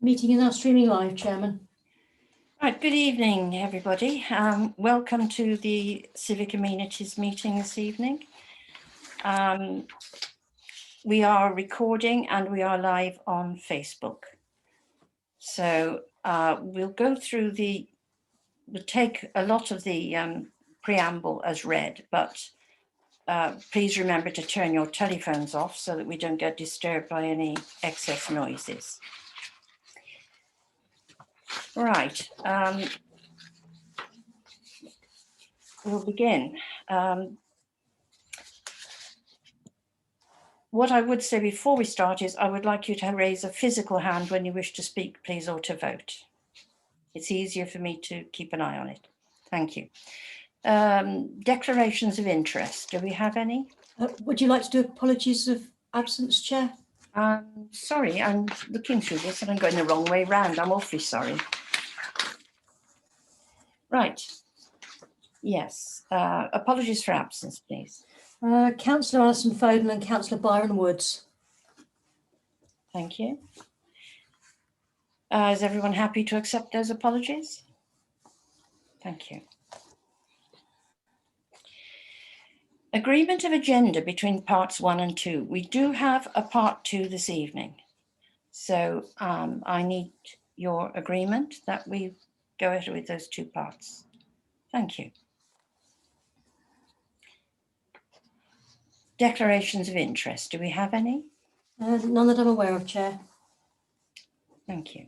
Meeting is now streaming live, Chairman. Right, good evening, everybody. Welcome to the Civic Amenities meeting this evening. We are recording and we are live on Facebook. So we'll go through we'll take a lot of the preamble as read, but please remember to turn your telephones off so that we don't get disturbed by any excess noises. Right. We'll begin. What I would say before we start is I would like you to raise a physical hand when you wish to speak, please, or to vote. It's easier for me to keep an eye on it. Thank you. Declarations of interest. Do we have any? Would you like to do apologies of absence, Chair? Sorry, I'm looking through this and I'm going the wrong way round. I'm awfully sorry. Right. Yes. Apologies for absence, please. Councillor Alison Foden and Councillor Byron Woods. Thank you. Is everyone happy to accept those apologies? Thank you. Agreement of agenda between parts 1 and 2. We do have a part 2 this evening. So I need your agreement that we go ahead with those 2 parts. Thank you. Declarations of interest. Do we have any? None that I'm aware of, Chair. Thank you.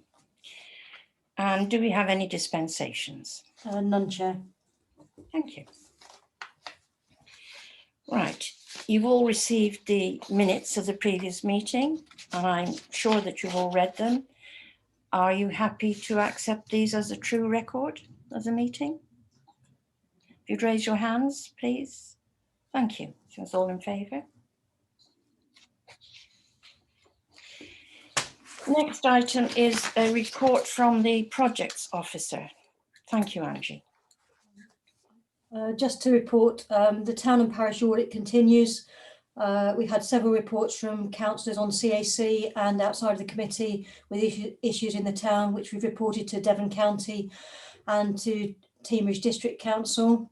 And do we have any dispensations? None, Chair. Thank you. Right. You've all received the minutes of the previous meeting, and I'm sure that you've all read them. Are you happy to accept these as a true record of the meeting? If you'd raise your hands, please. Thank you. So it's all in favour. Next item is a report from the projects officer. Thank you, Angie. Just to report, the town and parish audit continues. We've had several reports from councillors on CAC and outside of the committee with issues in the town, which we've reported to Devon County and to Teameridge District Council,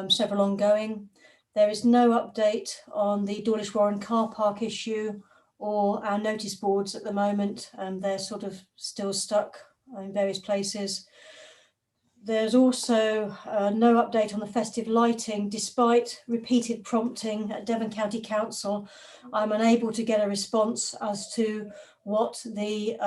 several ongoing. There is no update on the Dawlish Warren car park issue or our notice boards at the moment. They're sort of still stuck in various places. There's also no update on the festive lighting. Despite repeated prompting at Devon County Council, I'm unable to get a response as to what the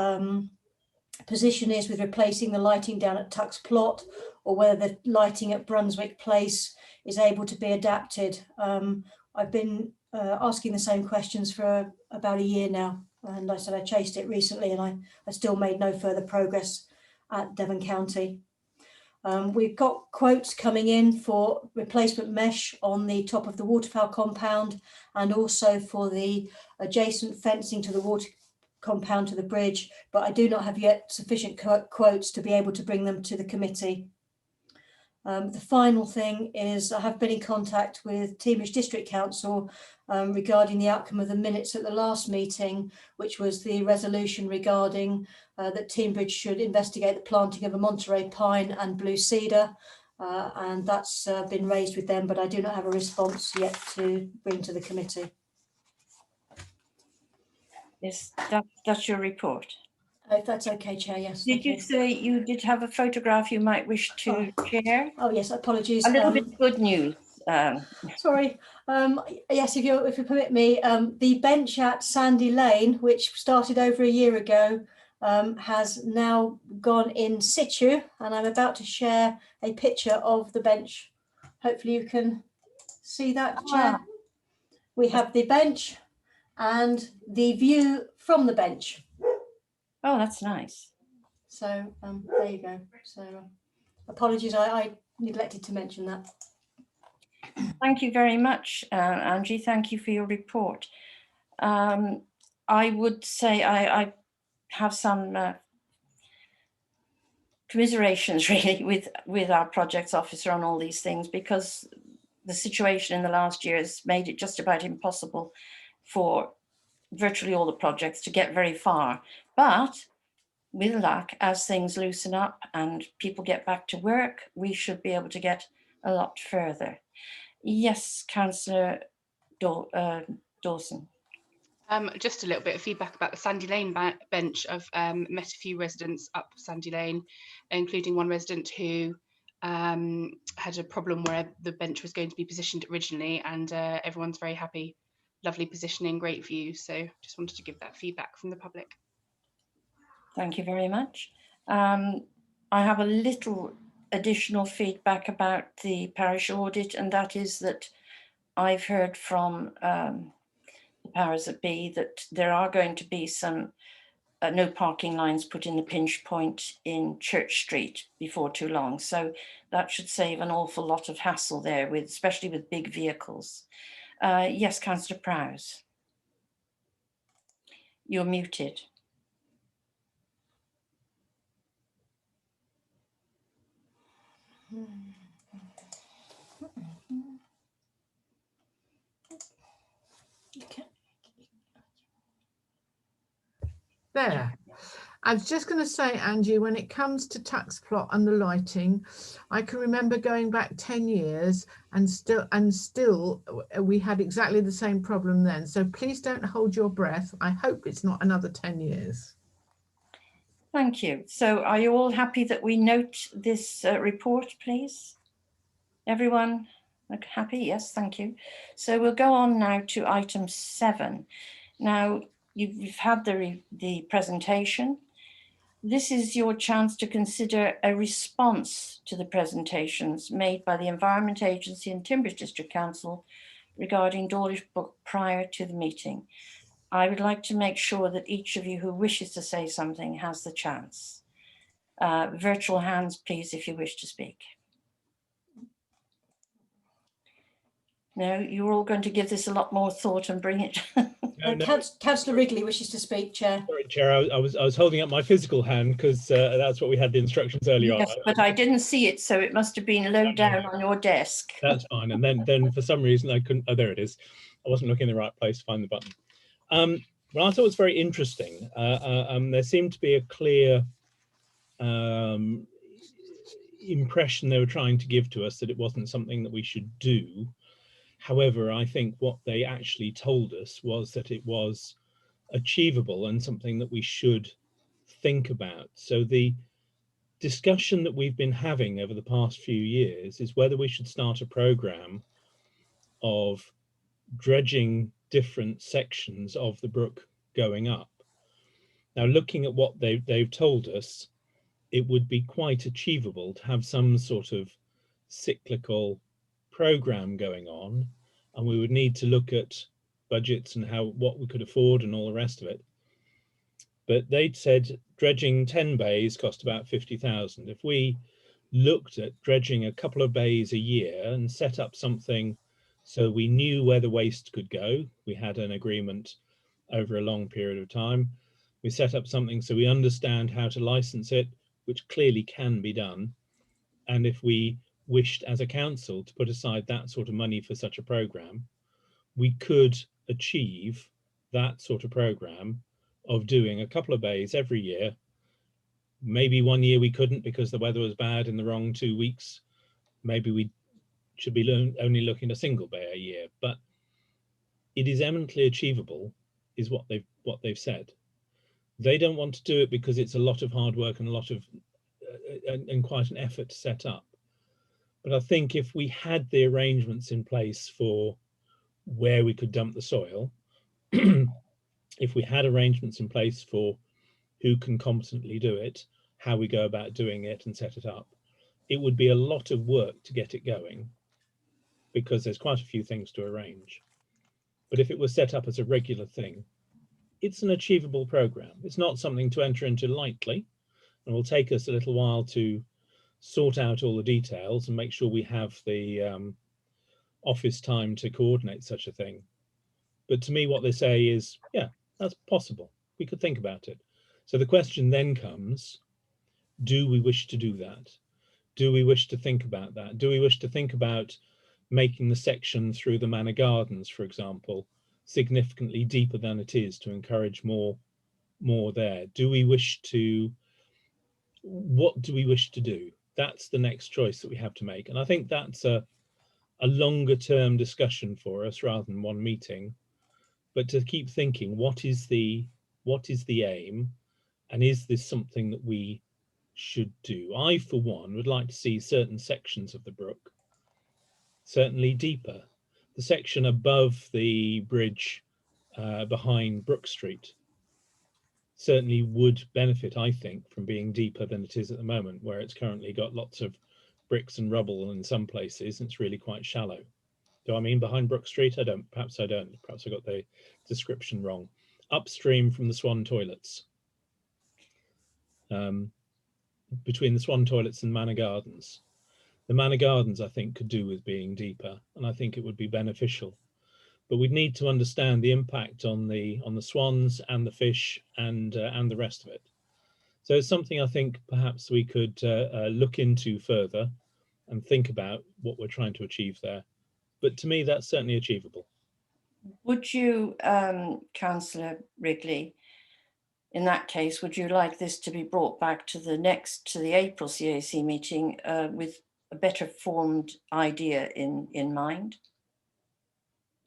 position is with replacing the lighting down at Tuck's Plot, or whether the lighting at Brunswick Place is able to be adapted. I've been asking the same questions for about a year now, and I said I chased it recently, and I still made no further progress at Devon County. We've got quotes coming in for replacement mesh on the top of the waterfowl compound, and also for the adjacent fencing to the water compound to the bridge, but I do not have yet sufficient quotes to be able to bring them to the committee. The final thing is I have been in contact with Teameridge District Council regarding the outcome of the minutes at the last meeting, which was the resolution regarding that Teameridge should investigate the planting of a Monterey pine and blue cedar, and that's been raised with them, but I do not have a response yet to bring to the committee. Is that's your report? If that's okay, Chair, yes. Did you say you did have a photograph you might wish to share? Oh yes, apologies. A little bit of good news. Sorry. Yes, if you permit me, the bench at Sandy Lane, which started over a year ago, has now gone in situ, and I'm about to share a picture of the bench. Hopefully you can see that, Chair. We have the bench and the view from the bench. Oh, that's nice. So there you go. So apologies, I neglected to mention that. Thank you very much, Angie. Thank you for your report. I would say I have some commiserations really with our projects officer on all these things, because the situation in the last year has made it just about impossible for virtually all the projects to get very far. But with luck, as things loosen up and people get back to work, we should be able to get a lot further. Yes, Councillor Dawson. Just a little bit of feedback about the Sandy Lane bench. I've met a few residents up Sandy Lane, including one resident who had a problem where the bench was going to be positioned originally, and everyone's very happy. Lovely positioning, great view. So just wanted to give that feedback from the public. Thank you very much. I have a little additional feedback about the parish audit, and that is that I've heard from the powers that be that there are going to be some no parking lines put in the pinch point in Church Street before too long. So that should save an awful lot of hassle there, especially with big vehicles. Yes, Councillor Prowse. You're muted. Okay. There. I was just going to say, Angie, when it comes to tax plot and the lighting, I can remember going back 10 years and still we had exactly the same problem then. So please don't hold your breath. I hope it's not another 10 years. Thank you. So are you all happy that we note this report, please? Everyone happy? Yes, thank you. So we'll go on now to item 7. Now, you've had the presentation. This is your chance to consider a response to the presentations made by the Environment Agency and Timbers District Council regarding Dawlish Brook prior to the meeting. I would like to make sure that each of you who wishes to say something has the chance. Virtual hands, please, if you wish to speak. No, you're all going to give this a lot more thought and bring it. Councillor Wrigley wishes to speak, Chair. Sorry, Chair, I was holding up my physical hand because that's what we had the instructions earlier Yes, on. but I didn't see it, so it must have been low down on your desk. That's fine. And then for some reason I couldn't. Oh, there it is. I wasn't looking in the right place to find the button. Well, I thought it was very interesting. There seemed to be a clear impression they were trying to give to us that it wasn't something that we should do. However, I think what they actually told us was that it was achievable and something that we should think about. So the discussion that we've been having over the past few years is whether we should start a program of dredging different sections of the brook going up. Now, looking at what they've told us, it would be quite achievable to have some sort of cyclical program going on, and we would need to look at budgets and what we could afford and all the rest of it. But they'd said dredging 10 bays cost about 50,000. If we looked at dredging a couple of bays a year and set up something so we knew where the waste could go, we had an agreement over a long period of time. We set up something so we understand how to license it, which clearly can be done. And if we wished as a council to put aside that sort of money for such a program, we could achieve that sort of program of doing a couple of bays every year. Maybe one year we couldn't because the weather was bad in the wrong 2 weeks. Maybe we should be only looking at a single bay a year, but it is eminently achievable, is what they've said. They don't want to do it because it's a lot of hard work and a lot of and quite an effort to set up. But I think if we had the arrangements in place for where we could dump the soil, if we had arrangements in place for who can competently do it, how we go about doing it and set it up, it would be a lot of work to get it going because there's quite a few things to arrange. But if it was set up as a regular thing, it's an achievable program. It's not something to enter into lightly, and will take us a little while to sort out all the details and make sure we have the office time to coordinate such a thing. But to me, what they say is, yeah, that's possible. We could think about it. So the question then comes, do we wish to do that? Do we wish to think about that? Do we wish to think about making the section through the Manor Gardens, for example, significantly deeper than it is to encourage more more there. Do we wish to, what do we wish to do? That's the next choice that we have to make. And I think that's a longer term discussion for us rather than one meeting, but to keep thinking, what is the aim, and is this something that we should do? I, for one, would like to see certain sections of the brook certainly deeper. The section above the bridge behind Brook Street certainly would benefit, I think, from being deeper than it is at the moment, where it's currently got lots of bricks and rubble, and in some places it's really quite shallow. Do I mean behind Brook Street? I don't. Perhaps I don't. Perhaps I got the description wrong. Upstream from the Swan toilets, between the Swan toilets and Manor Gardens. The Manor Gardens, I think, could do with being deeper, and I think it would be beneficial. But we'd need to understand the impact on the swans and the fish and the rest of it. So it's something I think perhaps we could look into further and think about what we're trying to achieve there. But to me, that's certainly achievable. Would you, Councillor Wrigley, in that case, would you like this to be brought back to the April CAC meeting with a better formed idea in mind?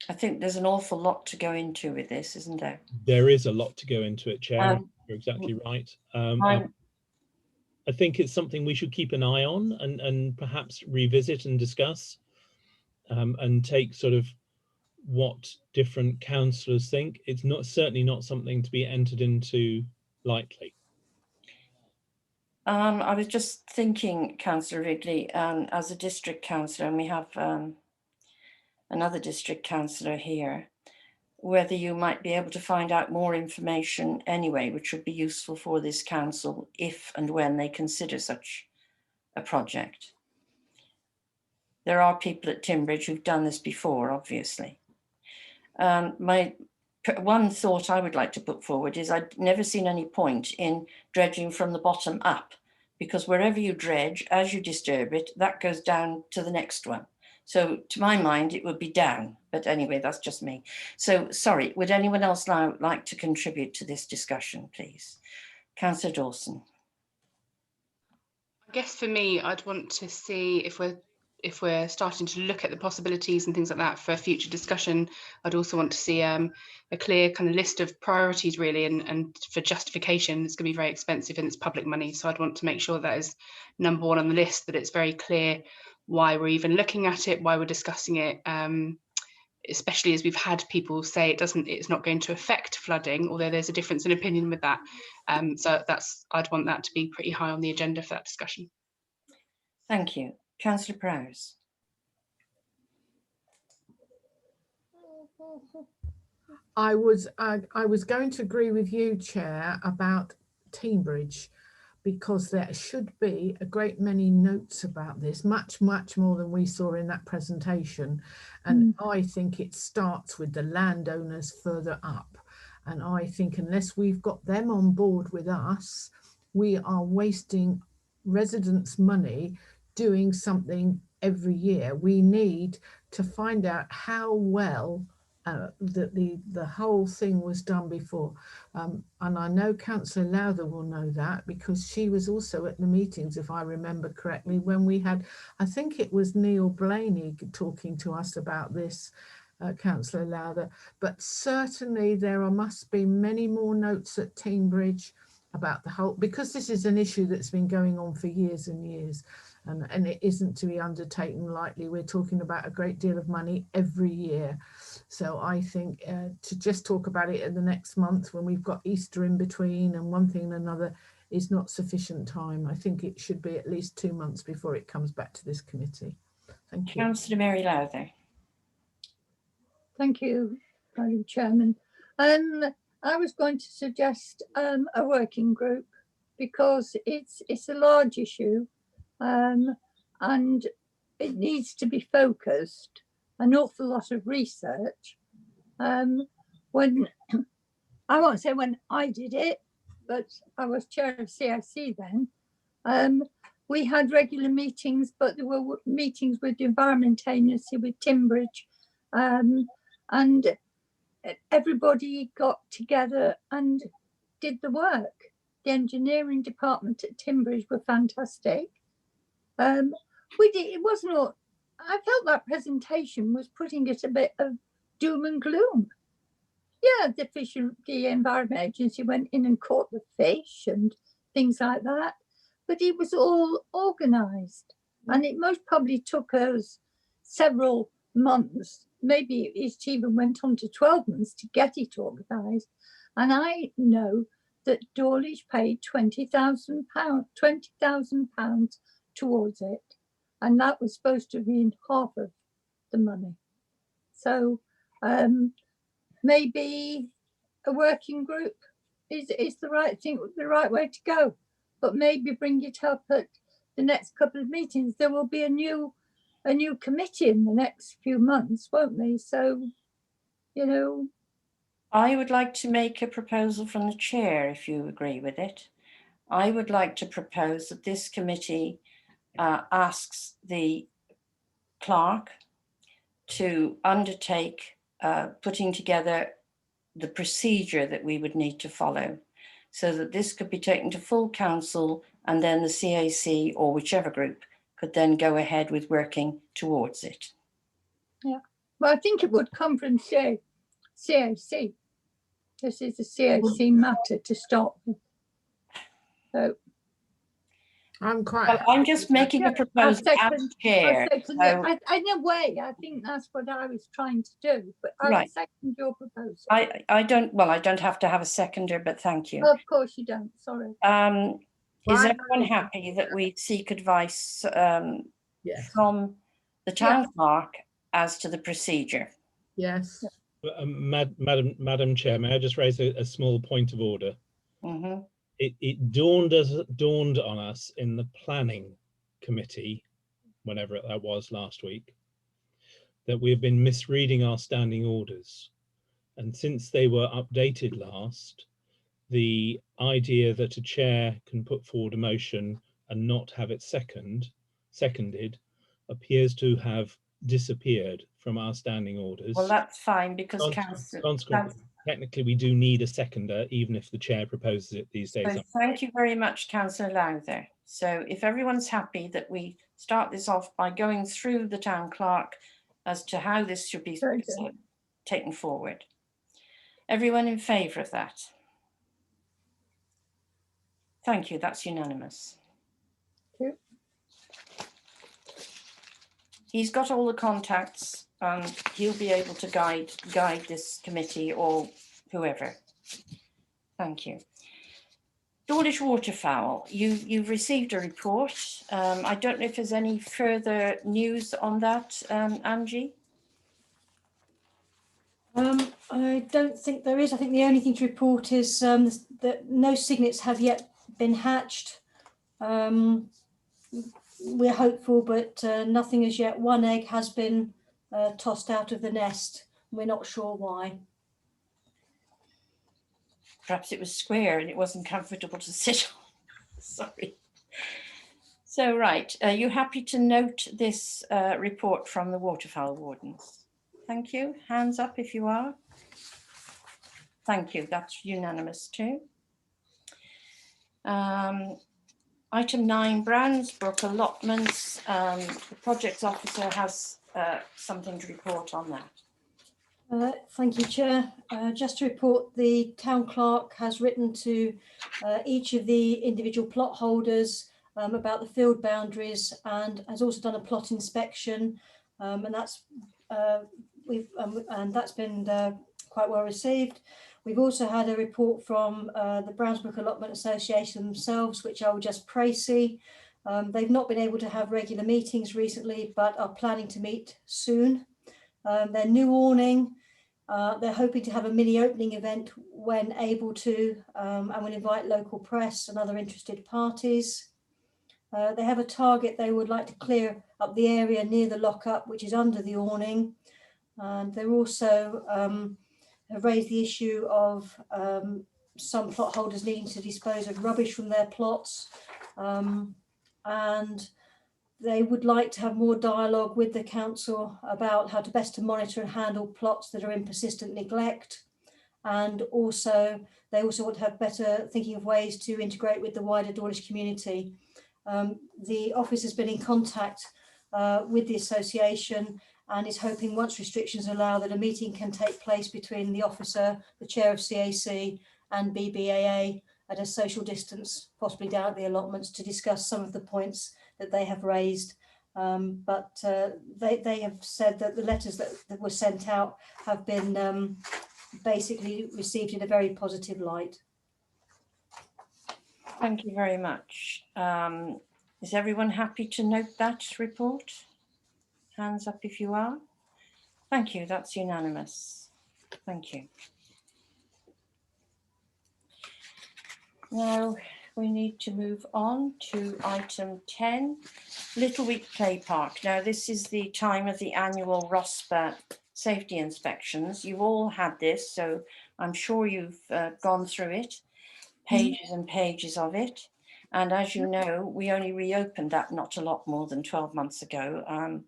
I think there's an awful lot to go into with this, isn't there? There is a lot to go into it, Chair. You're exactly right. I think it's something we should keep an eye on and perhaps revisit and discuss, and take sort of what different councillors think. It's certainly not something to be entered into lightly. I was just thinking, Councillor Wrigley, as a district councillor, and we have another district councillor here, whether you might be able to find out more information anyway, which would be useful for this council if and when they consider such a project. There are people at Timbridge who've done this before, obviously. My one thought I would like to put forward is I'd never seen any point in dredging from the bottom up, because wherever you dredge, as you disturb it, that goes down to the next one. So to my mind, it would be down. But anyway, that's just me. So sorry, would anyone else now like to contribute to this discussion, please? Councillor Dawson. I guess for me, I'd want to see if we're starting to look at the possibilities and things like that for future discussion. I'd also want to see a clear kind of list of priorities, really, and for justification. It's going to be very expensive and it's public money, so I'd want to make sure that is number one on the list, that it's very clear why we're even looking at it, why we're discussing it, especially as we've had people say it's not going to affect flooding, although there's a difference in opinion with that. So I'd want that to be pretty high on the agenda for that discussion. Thank you. Councillor Prowse. I was going to agree with you, Chair, about Teignbridge, because there should be a great many notes about this, much more than we saw in that presentation. And I think it starts with the landowners further up. And I think unless we've got them on board with us, we are wasting residents' money doing something every year. We need to find out how well the whole thing was done before, and I know Councillor Lowther will know that because she was also at the meetings, if I remember correctly, when we had, I think it was Neil Blaney talking to us about this, Councillor Lowther. But certainly there must be many more notes at Teignbridge about the whole, because this is an issue that's been going on for years and years, and it isn't to be undertaken lightly. We're talking about a great deal of money every year. So I think to just talk about it in the next month when we've got Easter in between and one thing and another is not sufficient time. I think it should be at least 2 months before it comes back to this committee. Thank you. Councillor Mary Lowther. Thank you, Madam Chairman. I was going to suggest a working group because it's a large issue, and it needs to be focused. An awful lot of research. When I won't say when I did it, but I was chair of CIC then. We had regular meetings, but there were meetings with the Environment Agency, with Timbridge, and everybody got together and did the work. The engineering department at Timbridge were fantastic. It wasn't all, I felt that presentation was putting it a bit of doom and gloom. Yeah, the Environment Agency went in and caught the fish and things like that, but it was all organised, and it most probably took us several months, maybe it even went on to 12 months to get it organised. And I know that Dawlish paid £20,000 towards it, and that was supposed to be half of the money. So maybe a working group is the right thing, the right way to go. But maybe bring it up at the next couple of meetings. There will be a new committee in the next few months, won't they? So, you know. I would like to make a proposal from the chair, if you agree with it. I would like to propose that this committee asks the clerk to undertake putting together the procedure that we would need to follow, so that this could be taken to full council, and then the CAC or whichever group could then go ahead with working towards it. Yeah, well, I think it would come from CAC. This is a CAC matter to stop. So I'm just making a proposal as chair. In a way, I think that's what I was trying to do, but I would second your proposal. I don't have to have a seconder, but thank you. Of course you don't, sorry. Is everyone happy that we seek advice Yes. from the town clerk as to the procedure? Yes. Madam Chair, may I just raise a small point of order? Mm-hmm. It dawned on us in the planning committee, whenever that was last week, that we have been misreading our standing orders. And since they were updated last, the idea that a chair can put forward a motion and not have it seconded appears to have disappeared from our standing orders. Well, that's fine, because consequently, technically we do need a seconder, even if the chair proposes it these days. So thank you very much, Councillor Lowther. So if everyone's happy that we start this off by going through the town clerk as to how this should be taken forward. Everyone in favour of that? Thank you, that's unanimous. Thank you. He's got all the contacts, and he'll be able to guide this committee or whoever. Thank you. Dawlish waterfowl, you've received a report. I don't know if there's any further news on that, Angie? I don't think there is. I think the only thing to report is that no cygnets have yet been hatched. We're hopeful, but nothing as yet. One egg has been tossed out of the nest. We're not sure why. Perhaps it was square and it wasn't comfortable to sit on. Sorry. So, right, are you happy to note this report from the waterfowl wardens? Thank you. Hands up if you are. Thank you. That's unanimous too. Item 9, Brownsbrook allotments. The projects officer has something to report on that. Thank you, Chair. Just to report, the town clerk has written to each of the individual plot holders about the field boundaries, and has also done a plot inspection, and that's been quite well received. We've also had a report from the Brownsbrook Allotment Association themselves, which I will just précis. They've not been able to have regular meetings recently, but are planning to meet soon. Their new awning, they're hoping to have a mini opening event when able to, and will invite local press and other interested parties. They have a target. They would like to clear up the area near the lockup, which is under the awning. And they're also have raised the issue of some plot holders needing to dispose of rubbish from their plots. And they would like to have more dialogue with the council about how to best to monitor and handle plots that are in persistent neglect. and also they also want to have better thinking of ways to integrate with the wider Dawlish community. The office has been in contact with the association and is hoping, once restrictions allow, that a meeting can take place between the officer, the chair of CAC and BBAA at a social distance, possibly down at the allotments, to discuss some of the points that they have raised. But they have said that the letters that were sent out have been basically received in a very positive light. Thank you very much. Is everyone happy to note that report? Hands up if you are. Thank you, that's unanimous. Thank you. Now we need to move on to item 10, Little Week Play Park. Now this is the time of the annual ROSPA safety inspections. You've all had this, so I'm sure you've gone through it, pages and pages of it. And as you know, we only reopened that not a lot more than 12 months ago.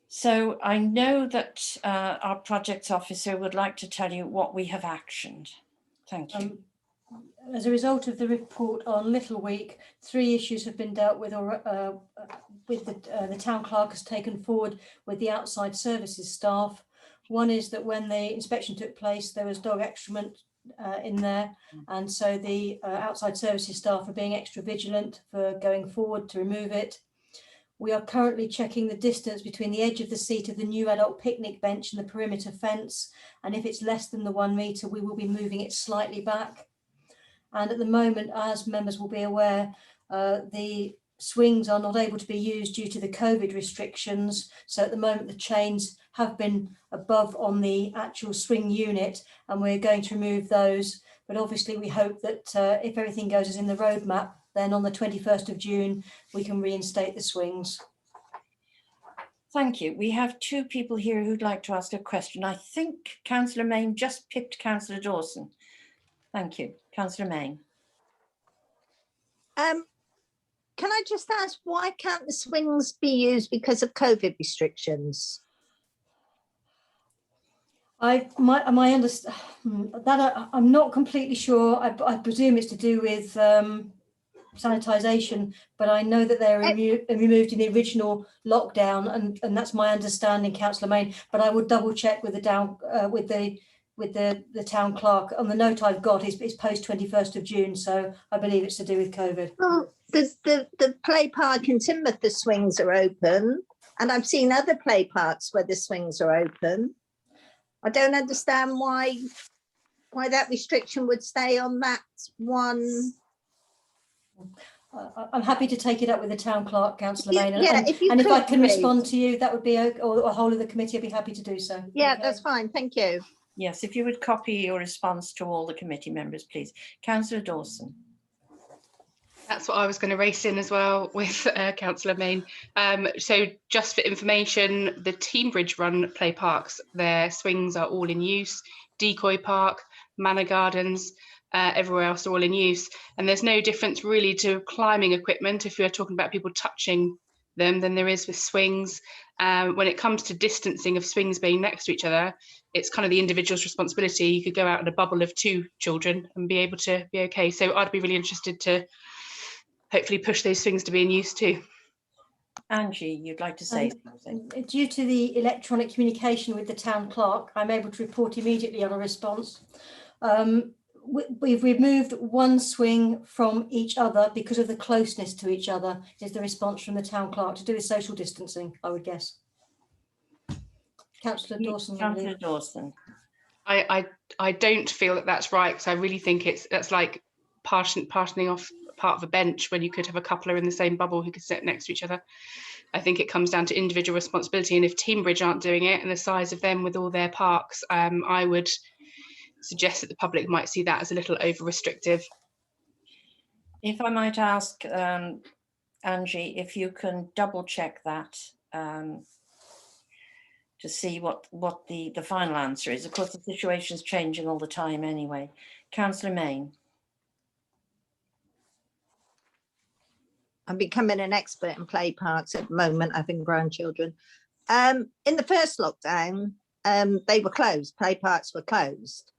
So I know that our projects officer would like to tell you what we have actioned. Thank you. As a result of the report on Little Week, 3 issues have been dealt with, or the town clerk has taken forward with the outside services staff. One is that when the inspection took place, there was dog excrement in there, and so the outside services staff are being extra vigilant for going forward to remove it. We are currently checking the distance between the edge of the seat of the new adult picnic bench and the perimeter fence, and if it's less than the 1 metre, we will be moving it slightly back. And at the moment, as members will be aware, the swings are not able to be used due to the COVID restrictions. So at the moment, the chains have been above on the actual swing unit, and we're going to remove those. But obviously, we hope that if everything goes as in the roadmap, then on the 21st of June, we can reinstate the swings. Thank you. We have 2 people here who'd like to ask a question. I think Councillor Main just picked Councillor Dawson. Thank you. Councillor Main. Can I just ask, why can't the swings be used because of COVID restrictions? My understanding that I'm not completely sure. I presume it's to do with sanitisation, but I know that they're removed in the original lockdown, and that's my understanding, Councillor Main. But I would double check with the town clerk. On the note I've got is post 21st of June, so I believe it's to do with COVID. Well, the play park in Teignmouth, the swings are open, and I've seen other play parks where the swings are open. I don't understand why that restriction would stay on that one. I'm happy to take it up with the town clerk, Councillor Main, Yeah, if I can respond to you, that would be okay, or a whole of the committee, I'd be happy to do so. Yeah, okay. that's fine, thank you. Yes, if you would copy your response to all the committee members, please. Councillor Dawson. That's what I was going to race in as well with Councillor Main. So just for information, the Teambridge run play parks, their swings are all in use. Decoy Park, Manor Gardens, everywhere else are all in use. And there's no difference really to climbing equipment if you're talking about people touching them than there is with swings. When it comes to distancing of swings being next to each other, it's kind of the individual's responsibility. You could go out in a bubble of 2 children and be able to be okay. So I'd be really interested to hopefully push those swings to be in use too. Angie, you'd like to say something? Due to the electronic communication with the town clerk, I'm able to report immediately on a response. We've removed 1 swing from each other because of the closeness to each other, is the response from the town clerk, to do with social distancing, I would guess. Councillor Dawson. Councillor Dawson. I don't feel that that's right, because I really think that's like parting off part of a bench when you could have a couple in the same bubble who could sit next to each other. I think it comes down to individual responsibility, and if Teambridge aren't doing it and the size of them with all their parks, I would suggest that the public might see that as a little over restrictive. If I might ask Angie, if you can double check that to see what the final answer is. Of course, the situation's changing all the time anyway. Councillor Main. I'm becoming an expert in play parks at the moment, having grandchildren. In the first lockdown, they were closed, play parks were closed.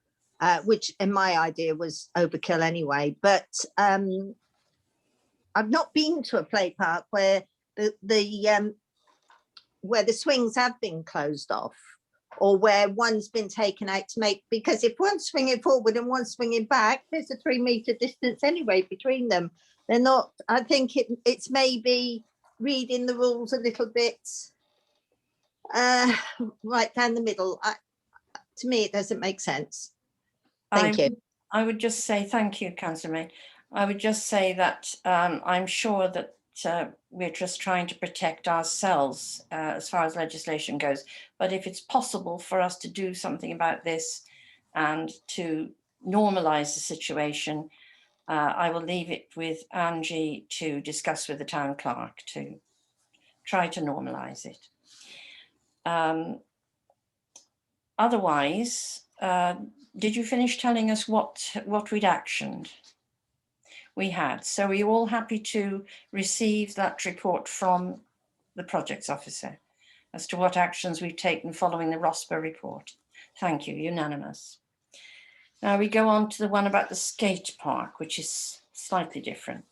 which in my idea was overkill anyway. But I've not been to a play park where the swings have been closed off, or where one's been taken out to make, because if one's swinging forward and one's swinging back, there's a 3-meter distance anyway between them. They're not, I think it's maybe reading the rules a little bit right down the middle. To me, it doesn't make sense. Thank you. I would just say thank you, Councillor May. I would just say that I'm sure that we're just trying to protect ourselves as far as legislation goes. But if it's possible for us to do something about this and to normalise the situation, I will leave it with Angie to discuss with the town clerk to try to normalise it. Otherwise, did you finish telling us what we'd actioned? We had. So are you all happy to receive that report from the projects officer as to what actions we've taken following the ROSPA report? Thank you, unanimous. Now we go on to the one about the skate park, which is slightly different.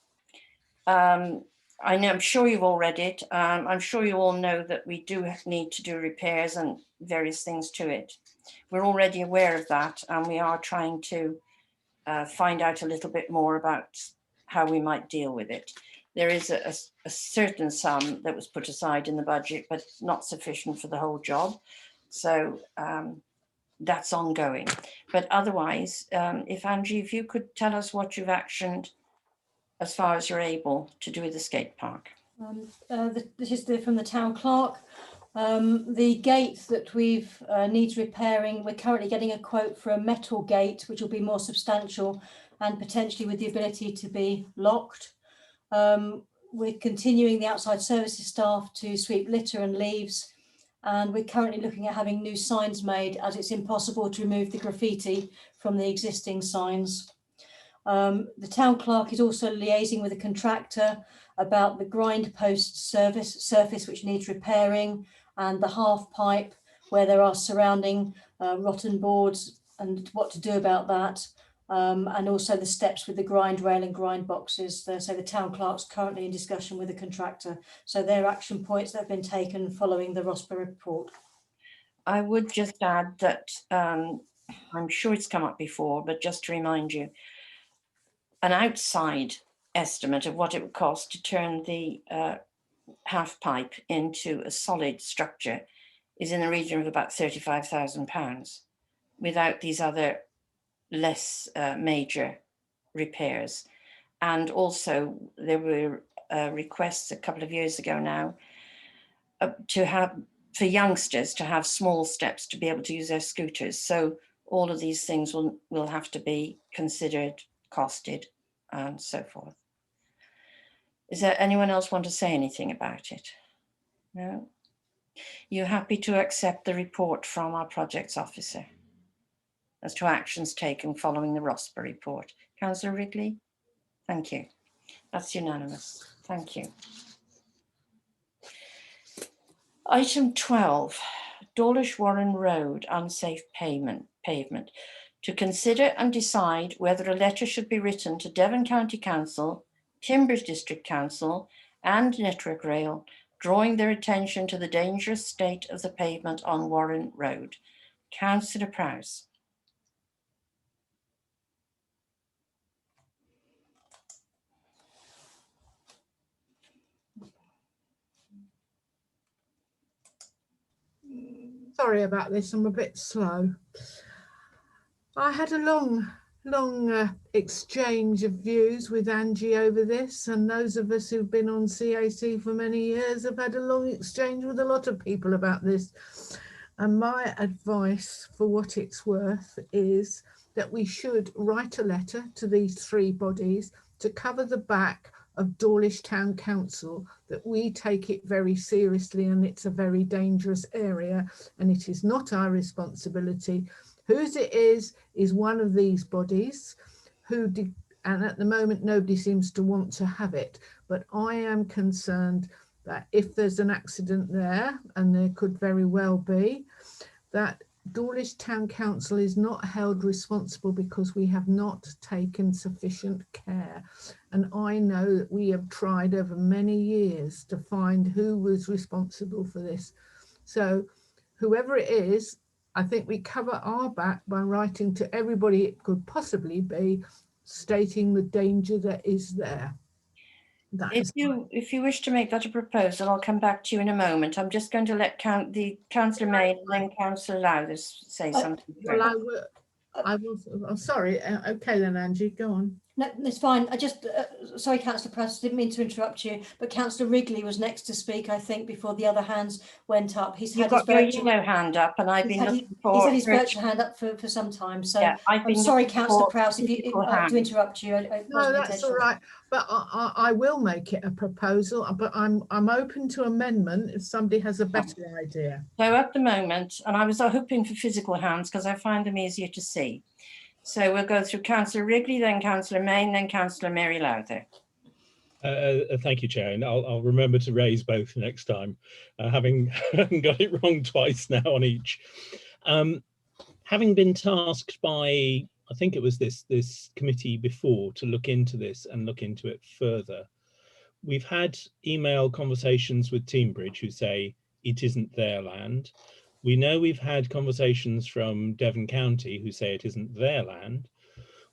I'm sure you've all read it. I'm sure you all know that we do need to do repairs and various things to it. We're already aware of that, and we are trying to find out a little bit more about how we might deal with it. There is a certain sum that was put aside in the budget, but not sufficient for the whole job. So that's ongoing. But otherwise, Angie, if you could tell us what you've actioned as far as you're able to do with the skate park. This is from the town clerk. The gate that we've needs repairing, we're currently getting a quote for a metal gate, which will be more substantial and potentially with the ability to be locked. We're continuing the outside services staff to sweep litter and leaves, and we're currently looking at having new signs made, as it's impossible to remove the graffiti from the existing signs. The town clerk is also liaising with a contractor about the grind post surface which needs repairing, and the half pipe where there are surrounding rotten boards and what to do about that, and also the steps with the grind rail and grind boxes. So the town clerk's currently in discussion with the contractor. So they're action points that have been taken following the ROSPA report. I would just add that I'm sure it's come up before, but just to remind you, an outside estimate of what it would cost to turn the half pipe into a solid structure is in the region of about £35,000 without these other less major repairs. And also there were requests a couple of years ago now to have, for youngsters to have small steps to be able to use their scooters. So all of these things will have to be considered, costed, and so forth. Is there anyone else want to say anything about it? No? You're happy to accept the report from our projects officer as to actions taken following the ROSPA report? Councillor Wrigley? Thank you. That's unanimous. Thank you. Item 12, Dawlish Warren Road, unsafe pavement. To consider and decide whether a letter should be written to Devon County Council, Timbers District Council and Network Rail, drawing their attention to the dangerous state of the pavement on Warren Road. Councillor Prowse. Sorry about this, I'm a bit slow. I had a long exchange of views with Angie over this, and those of us who've been on CAC for many years have had a long exchange with a lot of people about this. And my advice, for what it's worth, is that we should write a letter to these three bodies to cover the back of Dawlish Town Council, that we take it very seriously and it's a very dangerous area and it is not our responsibility. Whose it is one of these bodies and at the moment nobody seems to want to have it, but I am concerned that if there's an accident there, and there could very well be, that Dawlish Town Council is not held responsible because we have not taken sufficient care. And I know that we have tried over many years to find who was responsible for this. So whoever it is, I think we cover our back by writing to everybody it could possibly be, stating the danger that is there. If you wish to make that a proposal, I'll come back to you in a moment. I'm just going to let Councillor May and then Councillor Lowther say something. Well, I'm sorry. Okay then, Angie, go on. No, it's fine. I just, sorry, Councillor Prowse, didn't mean to interrupt you, but Councillor Wrigley was next to speak, I think, before the other hands went up. He's You've had his got your virtual, yellow hand up, and I've he's been had, looking for. he's had his virtual hand up for some time. So yeah, I'm sorry, Councillor Prowse, if you to interrupt you. No, that's all right. But I will make it a proposal. But I'm open to amendment if somebody has a better idea. So at the moment, and I was hoping for physical hands because I find them easier to see. So we'll go through Councillor Wrigley, then Councillor Main, then Councillor Mary Lowther. Thank you, Chair, and I'll remember to raise both next time, having got it wrong twice now on each. Having been tasked by, I think it was this committee before, to look into this and look into it further, we've had email conversations with Teambridge who say it isn't their land. We know we've had conversations from Devon County who say it isn't their land.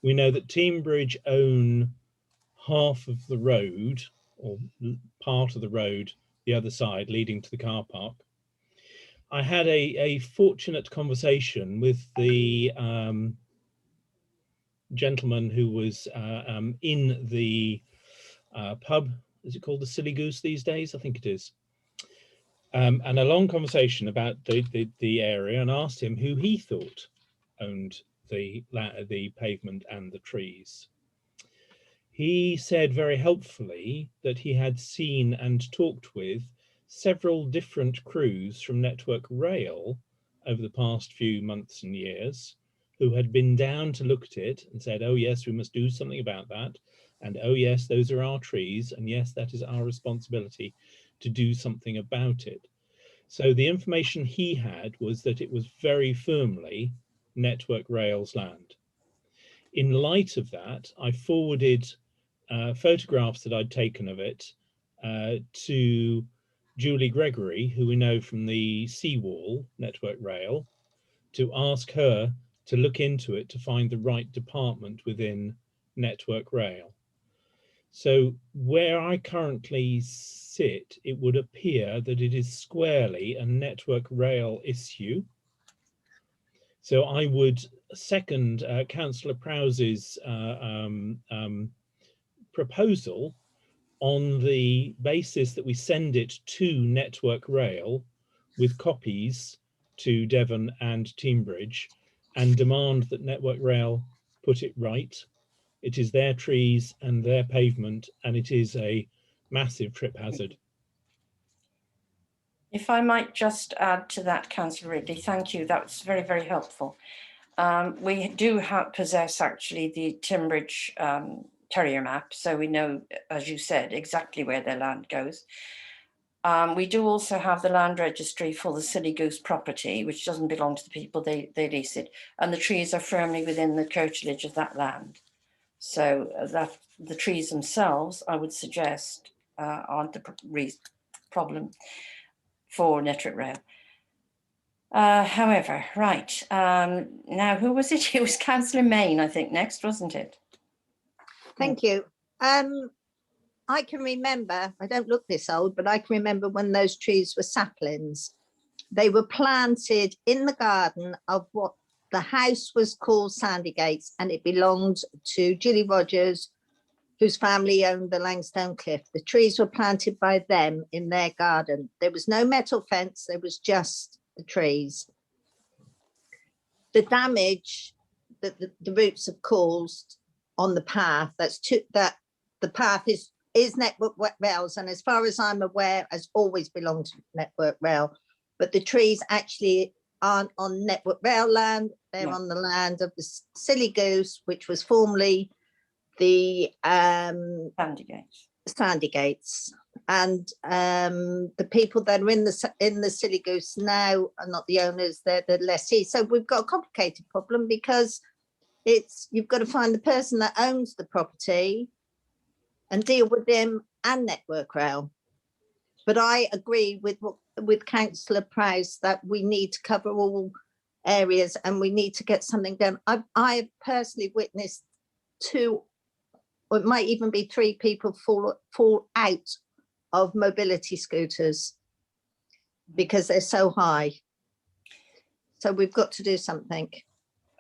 We know that Teambridge own half of the road, or part of the road, the other side leading to the car park. I had a fortunate conversation with the gentleman who was in the pub. Is it called the Silly Goose these days? I think it is. And a long conversation about the area, and asked him who he thought owned the pavement and the trees. He said very helpfully that he had seen and talked with several different crews from Network Rail over the past few months and years who had been down to look at it and said, oh yes, we must do something about that. And oh yes, those are our trees. And yes, that is our responsibility to do something about it. So the information he had was that it was very firmly Network Rail's land. In light of that, I forwarded photographs that I'd taken of it to Julie Gregory, who we know from the Seawall Network Rail, to ask her to look into it to find the right department within Network Rail. So where I currently sit, it would appear that it is squarely a Network Rail issue. So I would second Councillor Prowse's proposal on the basis that we send it to Network Rail with copies to Devon and Teambridge and demand that Network Rail put it right. It is their trees and their pavement, and it is a massive trip hazard. If I might just add to that, Councillor Ridley, thank you. That was very, very helpful. We do possess actually the Teambridge terrier map, so we know, as you said, exactly where their land goes. We do also have the land registry for the Silly Goose property, which doesn't belong to the people, they lease it, and the trees are firmly within the curtilage of that land. So that the trees themselves, I would suggest, aren't the problem for Network Rail. However, right, now who was it? It was Councillor Main, I think, next, wasn't it? Thank you. I can remember, I don't look this old, but I can remember when those trees were saplings. They were planted in the garden of what the house was called Sandygates, and it belonged to Gilly Rogers, whose family owned the Langstone Cliff. The trees were planted by them in their garden. There was no metal fence, there was just the trees. The damage that the roots have caused on the path, that the path is Network Rail's, and as far as I'm aware, has always belonged to Network Rail. But the trees actually aren't on Network Rail land, they're on the land of the Silly Goose, which was formerly the Sandygates. and the people that are in the Silly Goose now are not the owners, they're the lessees. So we've got a complicated problem, because you've got to find the person that owns the property and deal with them and Network Rail. But I agree with Councillor Prowse that we need to cover all areas and we need to get something done. I've personally witnessed 2, or it might even be 3 people fall out of mobility scooters because they're so high. So we've got to do something.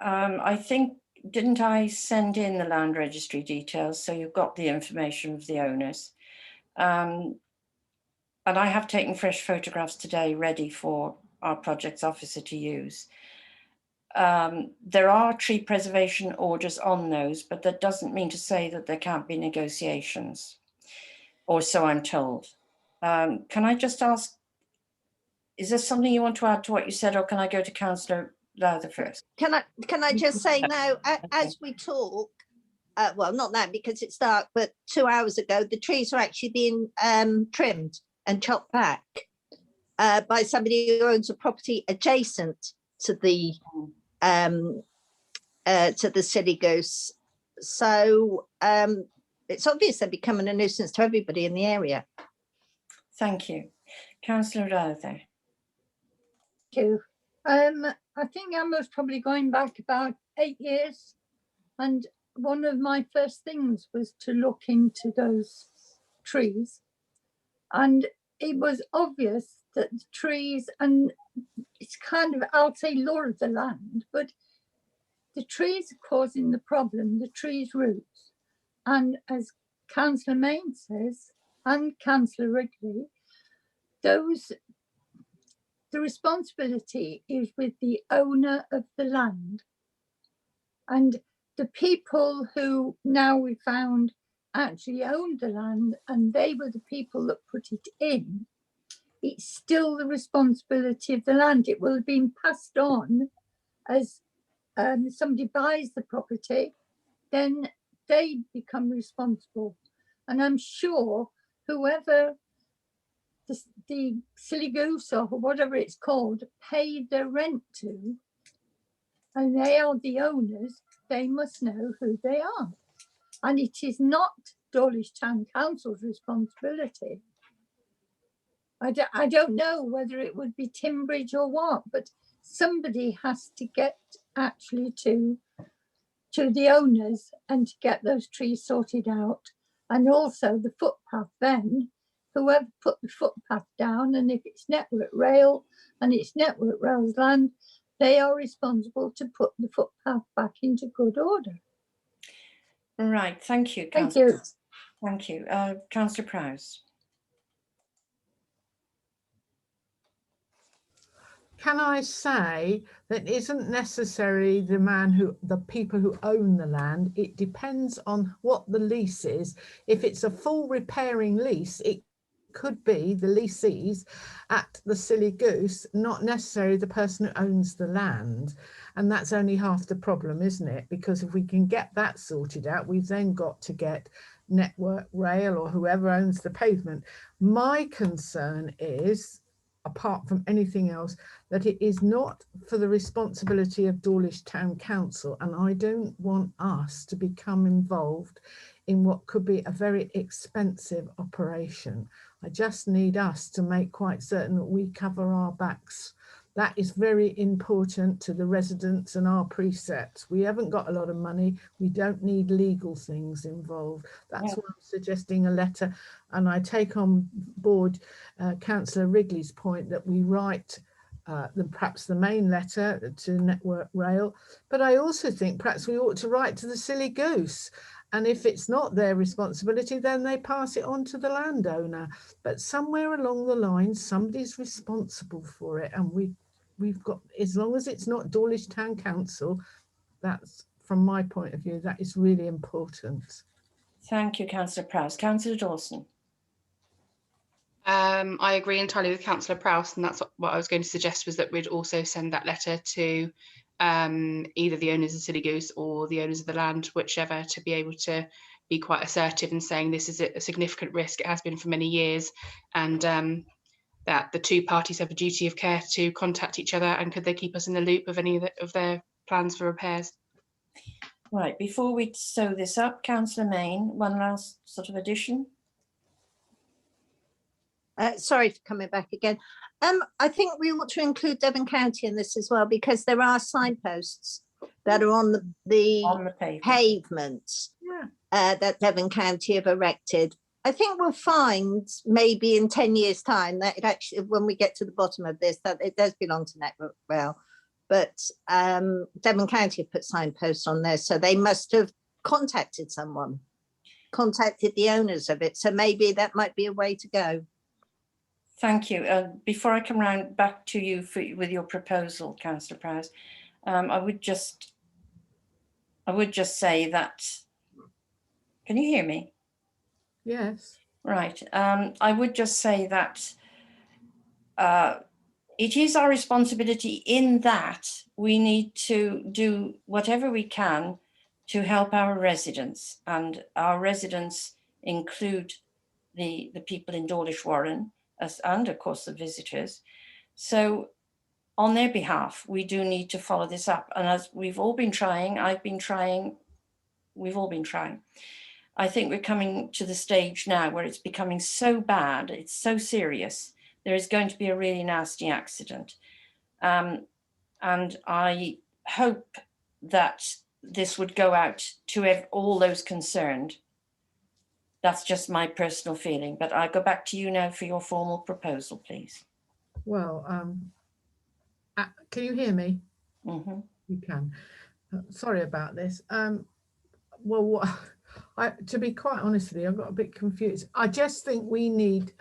I think, didn't I send in the land registry details? So you've got the information of the owners. And I have taken fresh photographs today ready for our projects officer to use. There are tree preservation orders on those, but that doesn't mean to say that there can't be negotiations, or so I'm told. Can I just ask, is there something you want to add to what you said, or can I go to Councillor Lowther first? Can I just say now, as we talk, well, not now because it's dark, but 2 hours ago, the trees are actually being trimmed and chopped back by somebody who owns a property adjacent to the Silly Goose. So it's obvious they're becoming a nuisance to everybody in the area. Thank you. Councillor Lowther. Thank you. I think I was probably going back about 8 years, and one of my first things was to look into those trees, and it was obvious that the trees, and it's kind of, I'll say law of the land, but the trees are causing the problem, the trees' roots. And as Councillor Main says, and Councillor Wrigley, the responsibility is with the owner of the land. And the people who now we found actually owned the land, and they were the people that put it in, it's still the responsibility of the land. It will have been passed on as somebody buys the property, then they become responsible. And I'm sure whoever the Silly Goose or whatever it's called paid their rent to, and they are the owners, they must know who they are. And it is not Dawlish Town Council's responsibility. I don't know whether it would be Timbridge or what, but somebody has to get actually to the owners and to get those trees sorted out. And also the footpath then, whoever put the footpath down, and if it's Network Rail and it's Network Rail's land, they are responsible to put the footpath back into good order. Right, thank you, Thank Councillor. you. Thank you. Councillor Prowse. Can I say that isn't necessarily the people who own the land? It depends on what the lease is. If it's a full repairing lease, it could be the lessees at the Silly Goose, not necessarily the person who owns the land. And that's only half the problem, isn't it? Because if we can get that sorted out, we've then got to get Network Rail or whoever owns the pavement. My concern is, apart from anything else, that it is not for the responsibility of Dawlish Town Council, and I don't want us to become involved in what could be a very expensive operation. I just need us to make quite certain that we cover our backs. That is very important to the residents and our precepts. We haven't got a lot of money. We don't need legal things involved. That's why I'm suggesting a letter. And I take on board Councillor Wrigley's point that we write perhaps the main letter to Network Rail. But I also think perhaps we ought to write to the Silly Goose. And if it's not their responsibility, then they pass it on to the landowner. But somewhere along the line, somebody's responsible for it. And we've got, as long as it's not Dawlish Town Council, that's, from my point of view, that is really important. Thank you, Councillor Prowse. Councillor Dawson. I agree entirely with Councillor Prowse, and that's what I was going to suggest, was that we'd also send that letter to either the owners of Silly Goose or the owners of the land, whichever, to be able to be quite assertive in saying this is a significant risk, it has been for many years, and that the two parties have a duty of care to contact each other, and could they keep us in the loop of any of their plans for repairs? Right, before we sew this up, Councillor Main, one last sort of addition. Sorry for coming back again. I think we ought to include Devon County in this as well, because there are signposts that are on the On the pavement. pavements Yeah. that Devon County have erected. I think we'll find maybe in 10 years' time that it actually, when we get to the bottom of this, that it does belong to Network Rail. But Devon County have put signposts on there, so they must have contacted someone, contacted the owners of it. So maybe that might be a way to go. Thank you. Before I come round back to you with your proposal, Councillor Prowse, I would just say that, can you hear me? Yes. Right. I would just say that it is our responsibility in that we need to do whatever we can to help our residents, and our residents include the people in Dawlish Warren, and of course the visitors. So on their behalf, we do need to follow this up. And as we've all been trying, I've been trying, we've all been trying. I think we're coming to the stage now where it's becoming so bad, it's so serious, there is going to be a really nasty accident. And I hope that this would go out to all those concerned. That's just my personal feeling, but I'll go back to you now for your formal proposal, please. Well, can you hear me? Mm-hmm. You can. Sorry about this. Well, to be quite honest with you, I got a bit confused. I just think we need,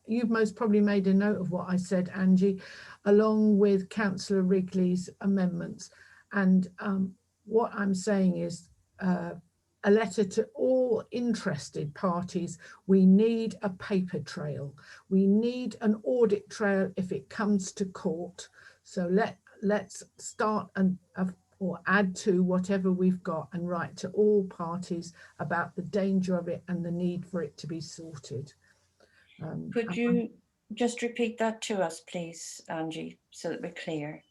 you've most probably made a note of what I said, Angie, along with Councillor Wrigley's amendments. And what I'm saying is a letter to all interested parties. We need a paper trail. We need an audit trail if it comes to court. So let's start or add to whatever we've got and write to all parties about the danger of it and the need for it to be sorted. Could you just repeat that to us, please, Angie, so that we're clear?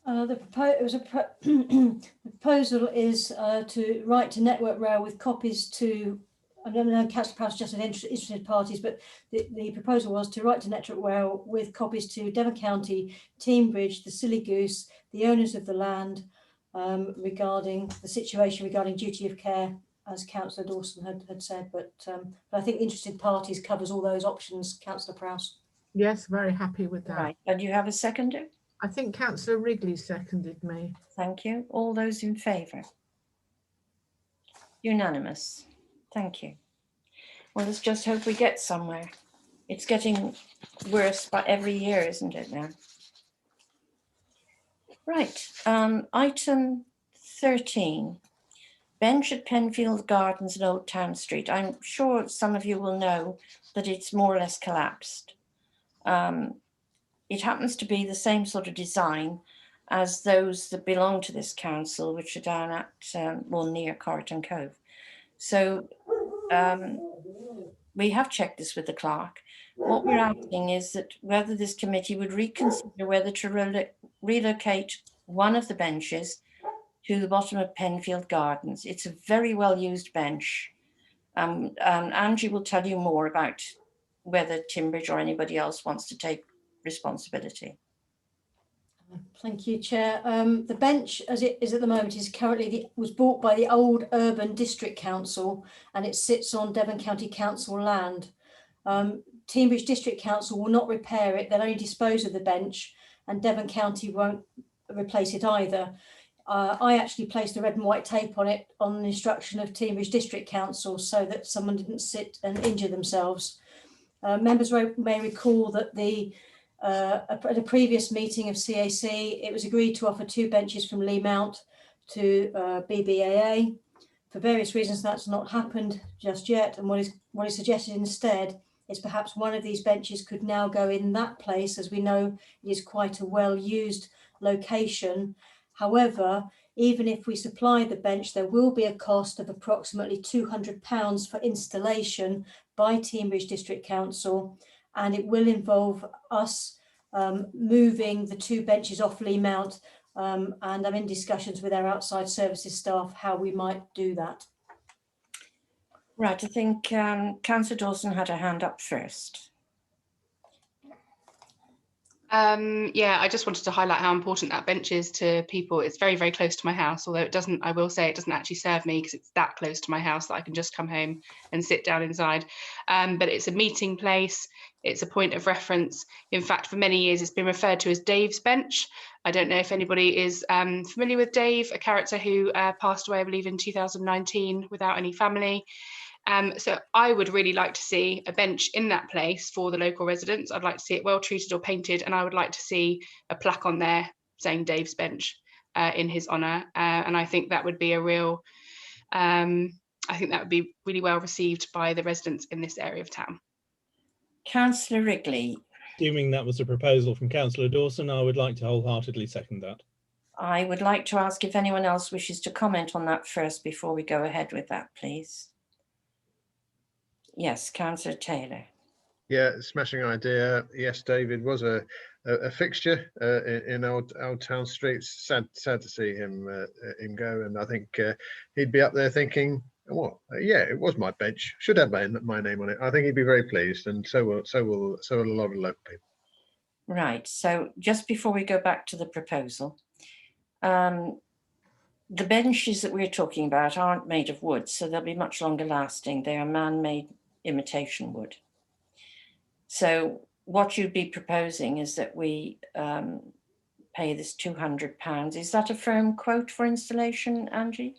The proposal is to write to Network Rail with copies to, I don't know, Councillor Prowse just interested parties, but the proposal was to write to Network Rail with copies to Devon County, Teambridge, the Silly Goose, the owners of the land, regarding the situation regarding duty of care, as Councillor Dawson had said. But I think interested parties covers all those options, Councillor Prowse. Yes, very happy with that. Right. And you have a seconder? I think Councillor Wrigley seconded me. Thank you. All those in favour? Unanimous. Thank you. Well, let's just hope we get somewhere. It's getting worse by every year, isn't it now? Right. Item 13. Bench at Penfield Gardens in Old Town Street. I'm sure some of you will know that it's more or less collapsed. It happens to be the same sort of design as those that belong to this council, which are down at, well, near Corriton Cove. So we have checked this with the clerk. What we're asking is that whether this committee would reconsider whether to relocate one of the benches to the bottom of Penfield Gardens. It's a very well-used bench. Angie will tell you more about whether Timbridge or anybody else wants to take responsibility. Thank you, Chair. The bench, as it is at the moment, is currently was bought by the old Urban District Council, and it sits on Devon County Council land. Teambridge District Council will not repair it; they'll only dispose of the bench, and Devon County won't replace it either. I actually placed the red and white tape on it on the instruction of Teambridge District Council so that someone didn't sit and injure themselves. Members may recall that at a previous meeting of CAC, it was agreed to offer 2 benches from Lee Mount to BBAA. For various reasons, that's not happened just yet. And what is suggested instead is perhaps one of these benches could now go in that place, as we know it is quite a well-used location. However, even if we supply the bench, there will be a cost of approximately £200 for installation by Teignbridge District Council, and it will involve us moving the 2 benches off Lee Mount, and I'm in discussions with our outside services staff how we might do that. Right, I think Councillor Dawson had her hand up first. Yeah, I just wanted to highlight how important that bench is to people. It's very, very close to my house, although it doesn't, I will say it doesn't actually serve me because it's that close to my house that I can just come home and sit down inside. But it's a meeting place, it's a point of reference. In fact, for many years, it's been referred to as Dave's bench. I don't know if anybody is familiar with Dave, a character who passed away, I believe, in 2019 without any family. So I would really like to see a bench in that place for the local residents. I'd like to see it well treated or painted, and I would like to see a plaque on there saying Dave's bench in his honour. And I think that would be a real, I think that would be really well received by the residents in this area of town. Councillor Wrigley. Assuming that was a proposal from Councillor Dawson, I would like to wholeheartedly second that. I would like to ask if anyone else wishes to comment on that first before we go ahead with that, please. Yes, Councillor Taylor. Yeah, smashing idea. Yes, David was a fixture in old town streets. Sad to see him go, and I think he'd be up there thinking, "What? Yeah, it was my bench. Should have my name on it." I think he'd be very pleased, and so will a lot of local people. Right. So just before we go back to the proposal, the benches that we're talking about aren't made of wood, so they'll be much longer lasting. They are man-made imitation wood. So what you'd be proposing is that we pay this £200. Is that a firm quote for installation, Angie?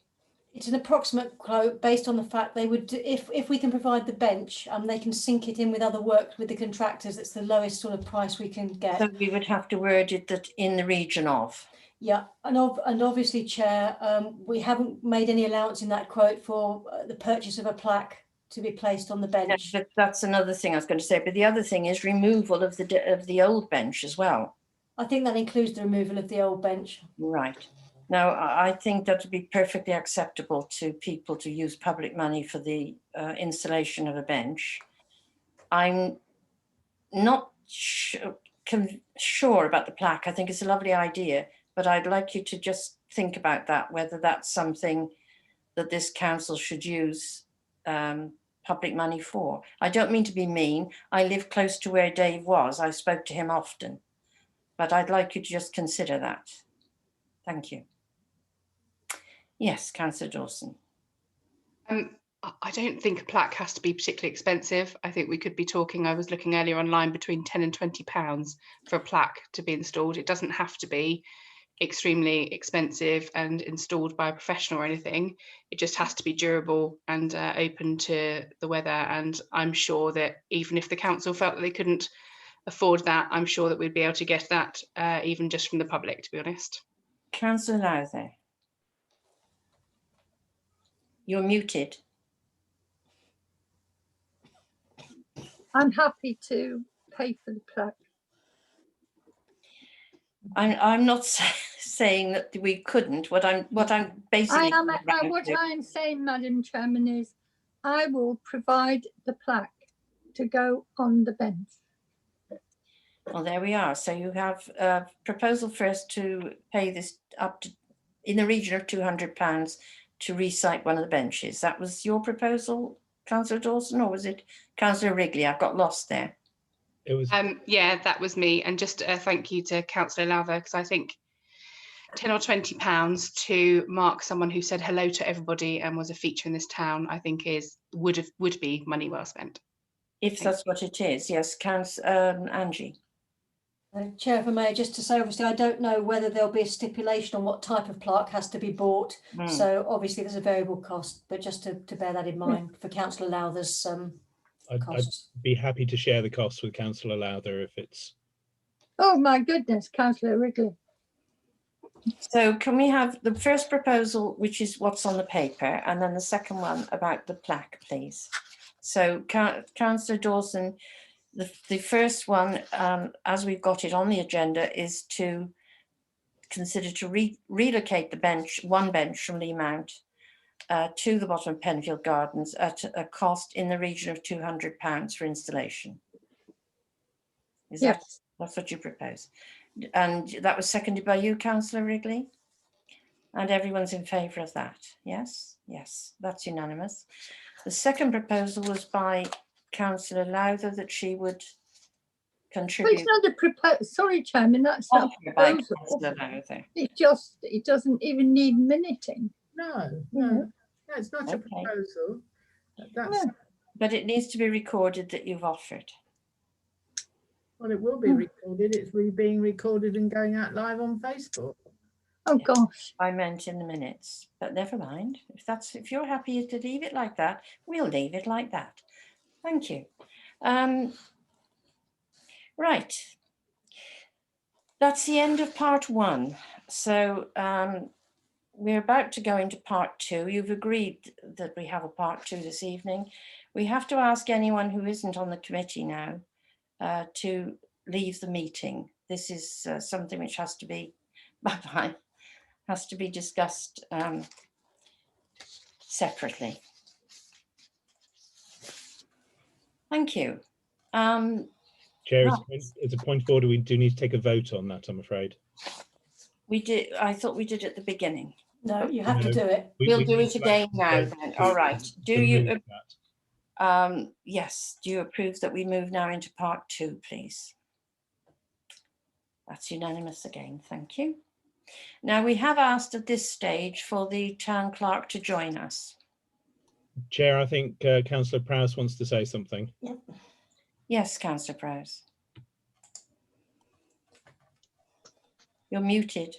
It's an approximate quote based on the fact they would, if we can provide the bench, they can sync it in with other work with the contractors. It's the lowest sort of price we can get. So we would have to word it that in the region of. Yeah, and obviously, Chair, we haven't made any allowance in that quote for the purchase of a plaque to be placed on the bench. Yeah, but that's another thing I was going to say. But the other thing is removal of the old bench as well. I think that includes the removal of the old bench. Right. Now, I think that would be perfectly acceptable to people to use public money for the installation of a bench. I'm not sure about the plaque. I think it's a lovely idea, but I'd like you to just think about that, whether that's something that this council should use public money for. I don't mean to be mean. I live close to where Dave was. I spoke to him often, but I'd like you to just consider that. Thank you. Yes, Councillor Dawson. I don't think a plaque has to be particularly expensive. I think we could be talking, I was looking earlier online, between £10 and £20 for a plaque to be installed. It doesn't have to be extremely expensive and installed by a professional or anything. It just has to be durable and open to the weather. And I'm sure that even if the council felt that they couldn't afford that, I'm sure that we'd be able to get that even just from the public, to be honest. Councillor Lowther. You're muted. I'm happy to pay for the plaque. I'm not saying that we couldn't. What I'm basically What I'm saying, Madam Chairman, is I will provide the plaque to go on the bench. Well, there we are. So you have a proposal first to pay this up to in the region of £200 to recite one of the benches. That was your proposal, Councillor Dawson, or was it Councillor Wrigley? I got lost there. It was. Yeah, that was me. And just thank you to Councillor Lowther, because I think £10 or £20 to mark someone who said hello to everybody and was a feature in this town, I think would be money well spent. If that's what it is, yes, Angie. Chair, if I may, just to say, obviously, I don't know whether there'll be a stipulation on what type of plaque has to be bought. So obviously there's a variable cost, but just to bear that in mind for Councillor Lowther's I'd be happy to share the costs with Councillor Lowther if it's. Oh my goodness, Councillor Wrigley. So can we have the first proposal, which is what's on the paper, and then the second one about the plaque, please? So Councillor Dawson, the first one, as we've got it on the agenda, is to consider to relocate the bench, one bench from Lee Mount to the bottom of Penfield Gardens at a cost in the region of £200 for installation. Is that, Yes. that's what you propose? And that was seconded by you, Councillor Wrigley? And everyone's in favour of that? Yes? Yes, that's unanimous. The second proposal was by Councillor Lowther that she would But contribute. it's not a proposal. Sorry, Chairman, that's not a By proposal. Councillor Lowther. It doesn't even need minuting. No, Yeah. no, it's not a Okay. proposal. That's, No. But it needs to be recorded that you've offered. well, it will be recorded. It's being recorded and going out live on Facebook. Oh gosh. I meant in the minutes, but never mind. If you're happy to leave it like that, we'll leave it like that. Thank you. Right. That's the end of part one. So we're about to go into part two. You've agreed that we have a part two this evening. We have to ask anyone who isn't on the committee now to leave the meeting. This is something which has to be, bye-bye, has to be discussed separately. Thank you. Chair, Right. as a point of order, we do need to take a vote on that, I'm afraid. We did. I thought we did at the beginning. No, you have to No. do it. We'll do need it to again actually now vote then. to- All right. Do to you, move that. yes, do you approve that we move now into part two, please? That's unanimous again. Thank you. Now, we have asked at this stage for the town clerk to join us. Chair, I think Councillor Prowse wants to say something. Yep. Yes, Councillor Prowse. You're muted.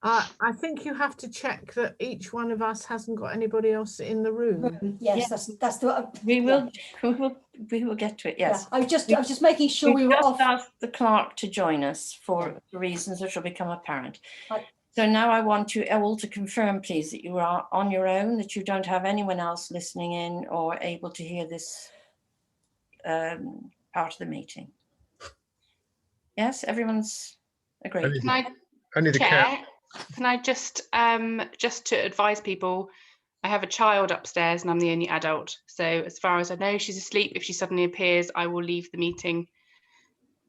I think you have to check that each one of us hasn't got anybody else in the room. Yes, Yeah. that's the. We yeah. will get to it. Yeah, Yes. I was just making sure we We've were just off. asked the clerk to join us for Yeah. the reasons which will become apparent. I- So now I want you all to confirm, please, that you are on your own, that you don't have anyone else listening in or able to hear this part of the meeting. Yes, everyone's agreed. Only, Can I, only the cat. Chair, can I just to advise people, I have a child upstairs and I'm the only adult. So as far as I know, she's asleep. If she suddenly appears, I will leave the meeting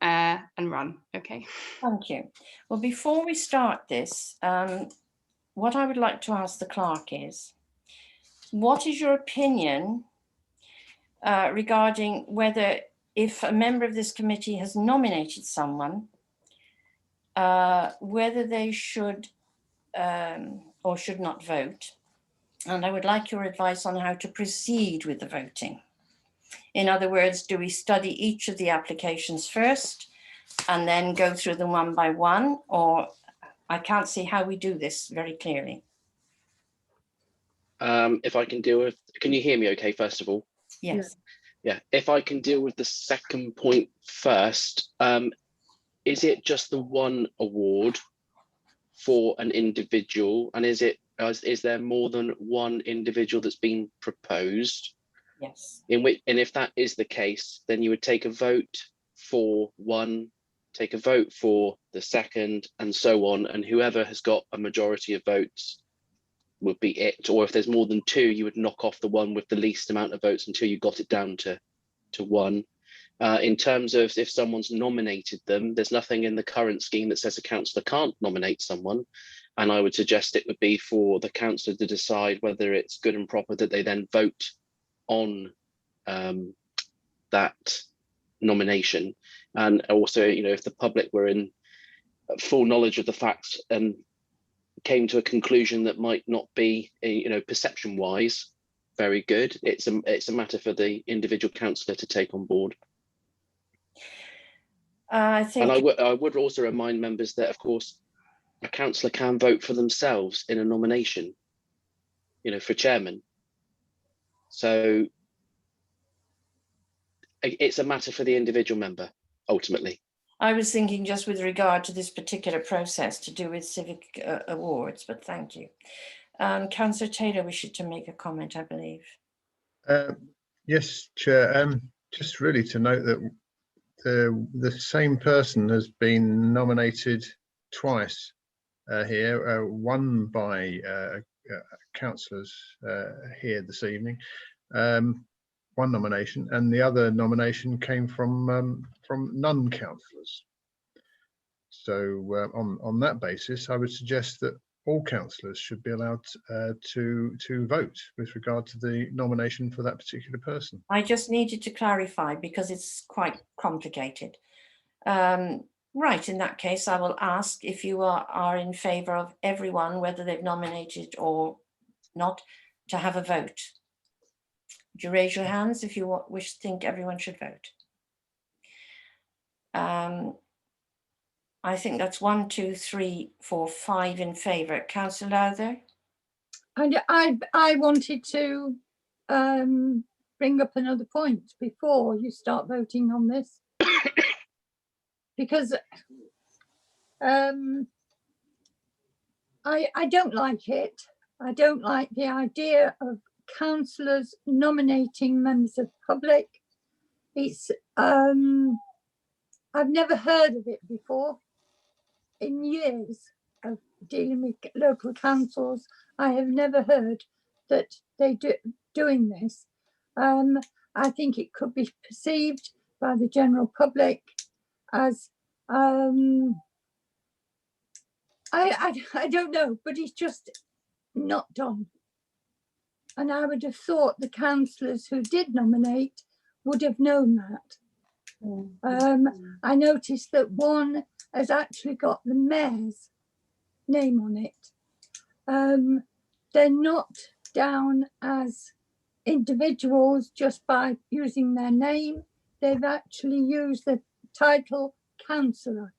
and run. Okay. Thank you. Well, before we start this, what I would like to ask the clerk is, what is your opinion regarding whether, if a member of this committee has nominated someone, whether they should or should not vote? And I would like your advice on how to proceed with the voting. In other words, do we study each of the applications first and then go through them one by one? Or I can't see how we do this very clearly. If I can deal with, can you hear me okay, first of all? Yes. Yeah, if I can deal with the second point first, is it just the one award for an individual? And is there more than one individual that's been proposed? Yes. And if that is the case, then you would take a vote for one, take a vote for the second, and so on. And whoever has got a majority of votes would be it. Or if there's more than two, you would knock off the one with the least amount of votes until you got it down to one. In terms of if someone's nominated them, there's nothing in the current scheme that says a councillor can't nominate someone. And I would suggest it would be for the councillor to decide whether it's good and proper that they then vote on that nomination. And also, if the public were in full knowledge of the facts and came to a conclusion that might not be, perception wise, very good. It's a matter for the individual councillor to take on board. I think. And I would also remind members that, of course, a councillor can vote for themselves in a nomination, for chairman. So it's a matter for the individual member, ultimately. I was thinking just with regard to this particular process to do with civic awards, but thank you. Councillor Taylor wished to make a comment, I believe. Yes, Chair. Just really to note that the same person has been nominated twice here, one by councillors here this evening, one nomination, and the other nomination came from non-councillors. So on that basis, I would suggest that all councillors should be allowed to vote with regard to the nomination for that particular person. I just needed to clarify because it's quite complicated. Right, in that case, I will ask if you are in favour of everyone, whether they've nominated or not, to have a vote. Would you raise your hands if you think everyone should vote? I think that's 1, 2, 3, 4, 5 in favour. Councillor Lowther? And I wanted to bring up another point before you start voting on this. Because I don't like it. I don't like the idea of councillors nominating members of the public. It's I've never heard of it before. In years of dealing with local councils, I have never heard that they doing this. I think it could be perceived by the general public as I don't know, but it's just not done. And I would have thought the councillors who did nominate would have known that. I noticed that one has actually got the mayor's name on it. They're not down as individuals just by using their name. They've actually used the title councillor.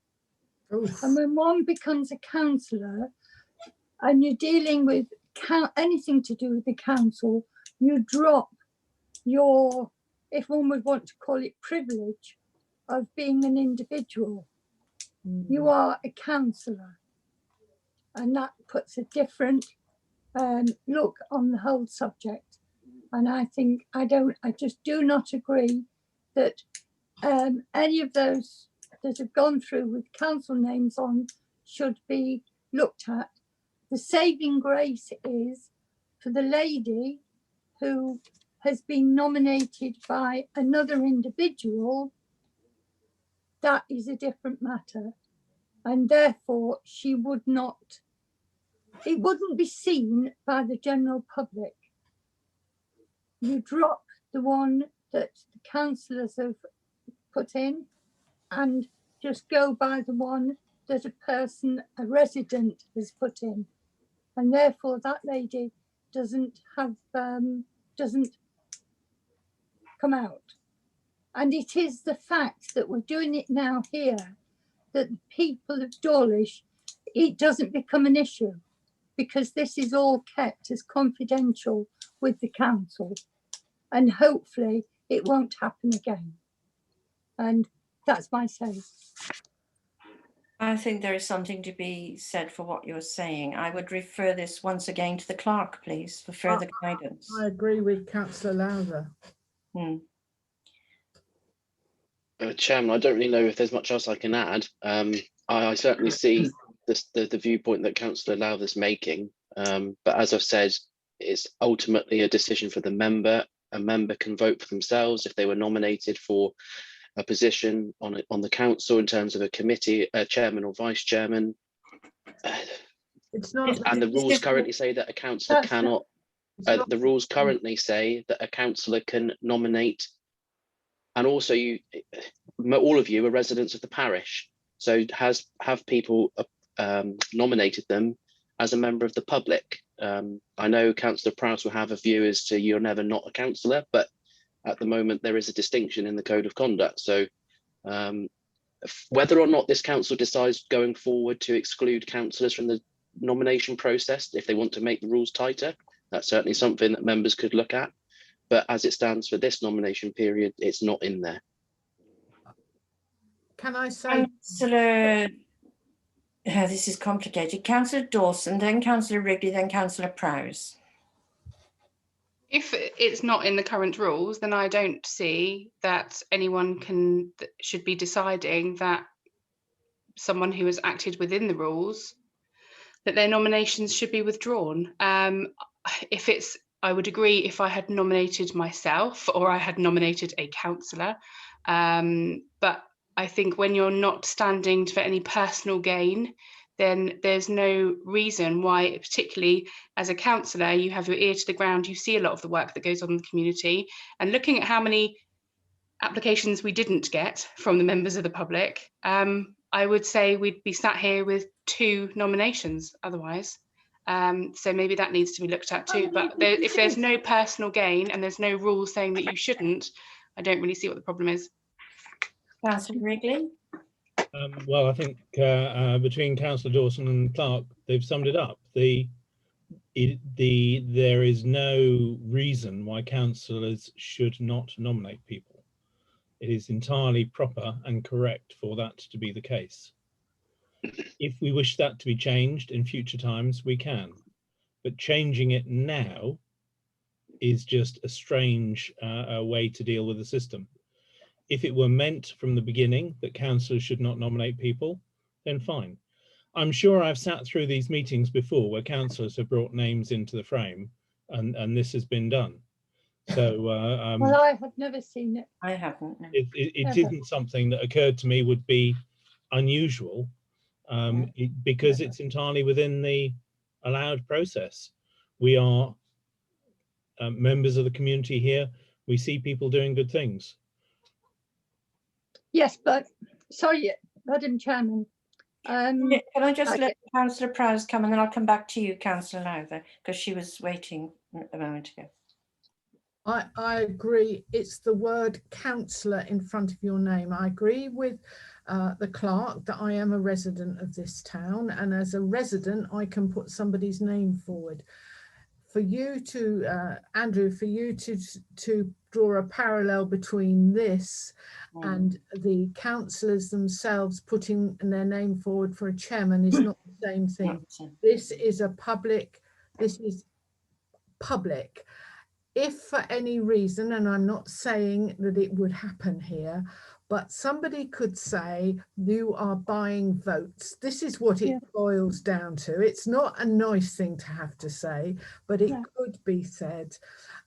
And when one becomes a councillor and you're dealing with anything to do with the council, you drop your, if one would want to call it, privilege of being an individual. You are a councillor, and that puts a different look on the whole subject. And I think I just do not agree that any of those that have gone through with council names on should be looked at. The saving grace is for the lady who has been nominated by another individual. That is a different matter, and therefore she would not, it wouldn't be seen by the general public. You drop the one that the councillors have put in and just go by the one that a resident has put in, and therefore that lady doesn't come out. And it is the fact that we're doing it now here that the people of Dawlish, it doesn't become an issue, because this is all kept as confidential with the council, and hopefully it won't happen again. And that's my say. I think there is something to be said for what you're saying. I would refer this once again to the clerk, please, for further guidance. I agree with Councillor Lowther. Chairman, I don't really know if there's much else I can add. I certainly see the viewpoint that Councillor Lowther's making, but as I've said, it's ultimately a decision for the member. A member can vote for themselves if they were nominated for a position on the council in terms of a committee, a chairman or vice chairman. It's not. And the rules currently say that a councillor cannot. The rules currently say that a councillor can nominate, and also all of you are residents of the parish, so have people nominated them as a member of the public. I know Councillor Prowse will have a view as to you're never not a councillor, but at the moment there is a distinction in the code of conduct. So whether or not this council decides going forward to exclude councillors from the nomination process, if they want to make the rules tighter, that's certainly something that members could look at. But as it stands for this nomination period, it's not in there. Can I say? Councillor, this is complicated. Councillor Dawson, then Councillor Wrigley, then Councillor Prowse. If it's not in the current rules, then I don't see that anyone should be deciding that someone who has acted within the rules, that their nominations should be withdrawn. I would agree if I had nominated myself or I had nominated a councillor, but I think when you're not standing for any personal gain, then there's no reason why, particularly as a councillor, you have your ear to the ground, you see a lot of the work that goes on in the community, and looking at how many applications we didn't get from the members of the public, I would say we'd be sat here with 2 nominations otherwise. So maybe that needs to be looked at too. But if there's no personal gain and there's no rule saying that you shouldn't, I don't really see what the problem is. Councillor Wrigley? Well, I think between Councillor Dawson and Clark, they've summed it up. There is no reason why councillors should not nominate people. It is entirely proper and correct for that to be the case. If we wish that to be changed in future times, we can. But changing it now is just a strange way to deal with the system. If it were meant from the beginning that councillors should not nominate people, then fine. I'm sure I've sat through these meetings before where councillors have brought names into the frame and this has been done. So well, I have never seen it. I haven't. No. It isn't something that occurred to me would be unusual because it's entirely within the allowed process. We are members of the community here. We see people doing good things. Yes, but sorry, Madam Chairman. Can I just let Councillor Prowse come, and then I'll come back to you, Councillor Lowther, because she was waiting a moment ago. I agree. It's the word councillor in front of your name. I agree with the clerk that I am a resident of this town, and as a resident I can put somebody's name forward. For you to, Andrew, for you to draw a parallel between this and the councillors themselves putting their name forward for a chairman is not the same thing. This is public. If for any reason, and I'm not saying that it would happen here, but somebody could say you are buying votes. This is what it boils down to. It's not a nice thing to have to say, but it could be said.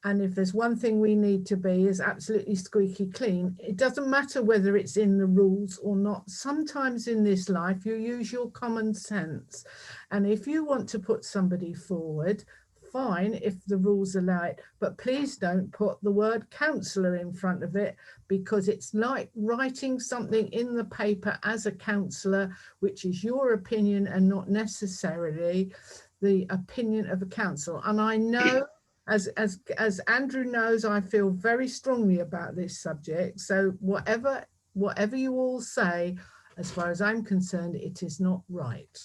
And if there's one thing we need to be is absolutely squeaky clean. It doesn't matter whether it's in the rules or not. Sometimes in this life you use your common sense. And if you want to put somebody forward, fine, if the rules allow it, but please don't put the word councillor in front of it, because it's like writing something in the paper as a councillor, which is your opinion and not necessarily the opinion of a council. And I know, as Andrew knows, I feel very strongly about this subject. So whatever you all say, as far as I'm concerned, it is not right.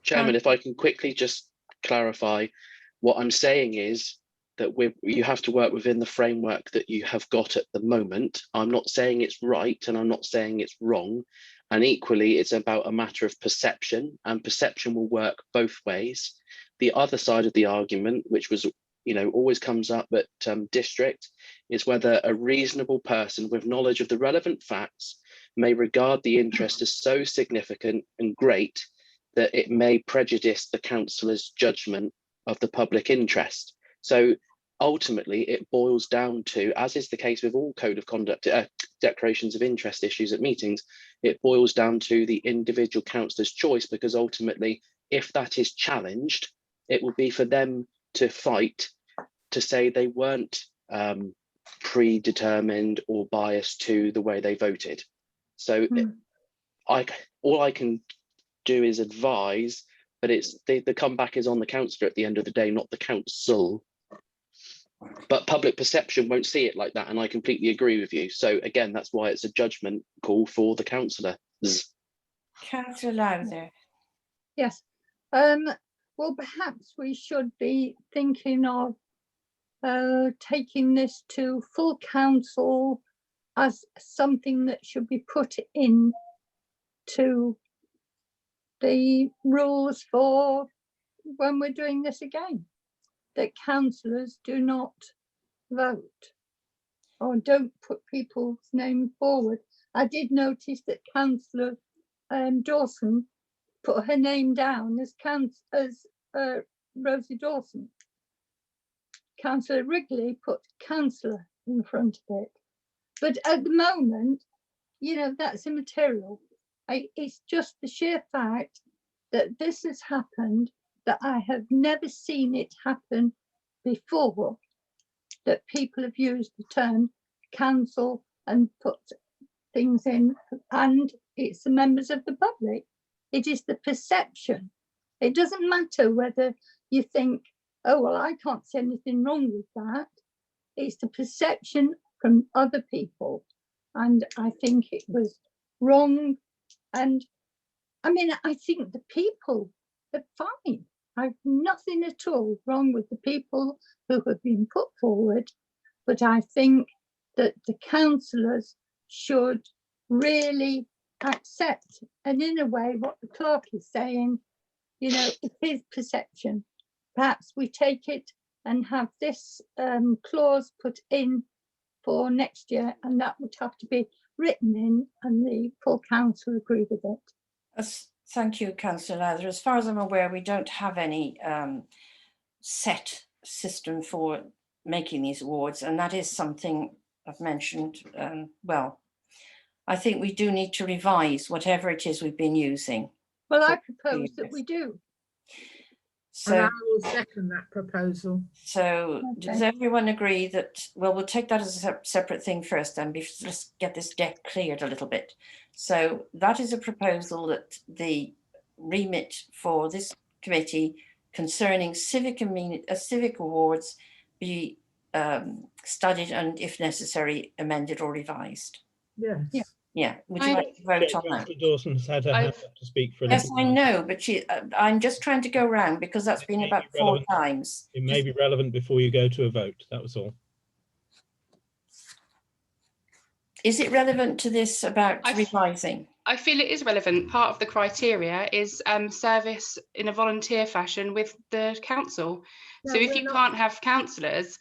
Chairman, if I can quickly just clarify, what I'm saying is that you have to work within the framework that you have got at the moment. I'm not saying it's right and I'm not saying it's wrong. And equally, it's about a matter of perception, and perception will work both ways. The other side of the argument, which was, always comes up at district, is whether a reasonable person with knowledge of the relevant facts may regard the interest as so significant and great that it may prejudice the councillor's judgment of the public interest. So ultimately it boils down to, as is the case with all code of conduct, declarations of interest issues at meetings, it boils down to the individual councillor's choice, because ultimately if that is challenged, it will be for them to fight to say they weren't predetermined or biased to the way they voted. So all I can do is advise, but it's the comeback is on the councillor at the end of the day, not the council. But public perception won't see it like that, and I completely agree with you. So again, that's why it's a judgment call for the councillor. Councillor Lowther. Yes. Well, perhaps we should be thinking of taking this to full council as something that should be put in to the rules for when we're doing this again. that councillors do not vote or don't put people's name forward. I did notice that Councillor Dawson put her name down as Rosie Dawson. Councillor Wrigley put councillor in front of it. But at the moment, you know, that's immaterial. It's just the sheer fact that this has happened, that I have never seen it happen before, that people have used the term council and put things in, and it's the members of the public. It is the perception. It doesn't matter whether you think, oh, well, I can't see anything wrong with that. It's the perception from other people. And I think it was wrong. And I mean, I think the people are fine. I've nothing at all wrong with the people who have been put forward. But I think that the councillors should really accept, and in a way, what the clerk is saying, you know, it is perception. Perhaps we take it and have this clause put in for next year, and that would have to be written in, and the full council agree with it. Thank you, Councillor Lather. As far as I'm aware, we don't have any set system for making these awards, and that is something I've mentioned. Well, I think we do need to revise whatever it is we've been using. Well, I propose that we do. So, And I will second that proposal. So Okay. does everyone agree that, well, we'll take that as a separate thing first then, let's get this deck cleared a little bit. So that is a proposal that the remit for this committee concerning civic awards be studied and, if necessary, amended or revised. Yes. Yeah. Yeah, would you like to vote on that? Councillor Dawson has had her hand up to speak for a Yes, little I while. know, but I'm just trying to go round because that's been may about be 4 relevant. times. It may be relevant before you go to a vote, that was all. Is it relevant to this about I revising? I feel it is relevant. Part of the criteria is service in a volunteer fashion with the council. So No, if you can't have councillors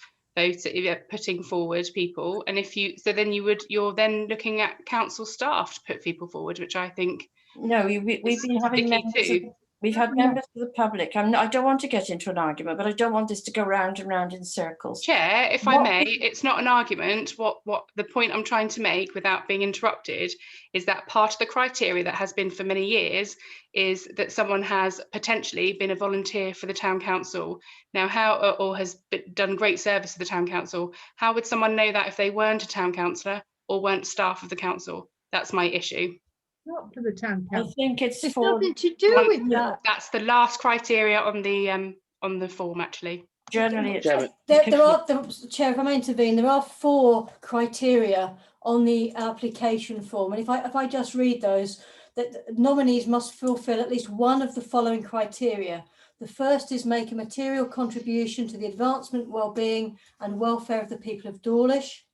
putting forward people, and if you, so then you're then looking at council staff to put people forward, which I think No, we've been having members of, we've had members of the public. I don't want to get into an argument, but I don't want this to go round and round in circles. Chair, if I may, it's not an argument. What the point I'm trying to make without being interrupted is that part of the criteria that has been for many years is that someone has potentially been a volunteer for the town council. Now, how, or has done great service to the town council. How would someone know that if they weren't a town councillor or weren't staff of the council? That's my issue. Not for the town I council. think it's There's for nothing to do with that. That's the last criteria on the form, actually. generally it's Chairman. There are, Chair, if I may intervene, there are 4 criteria on the application form. And if I just read those, that nominees must fulfil at least one of the following criteria. The first is make a material contribution to the advancement, well-being and welfare of the people of Dawlish.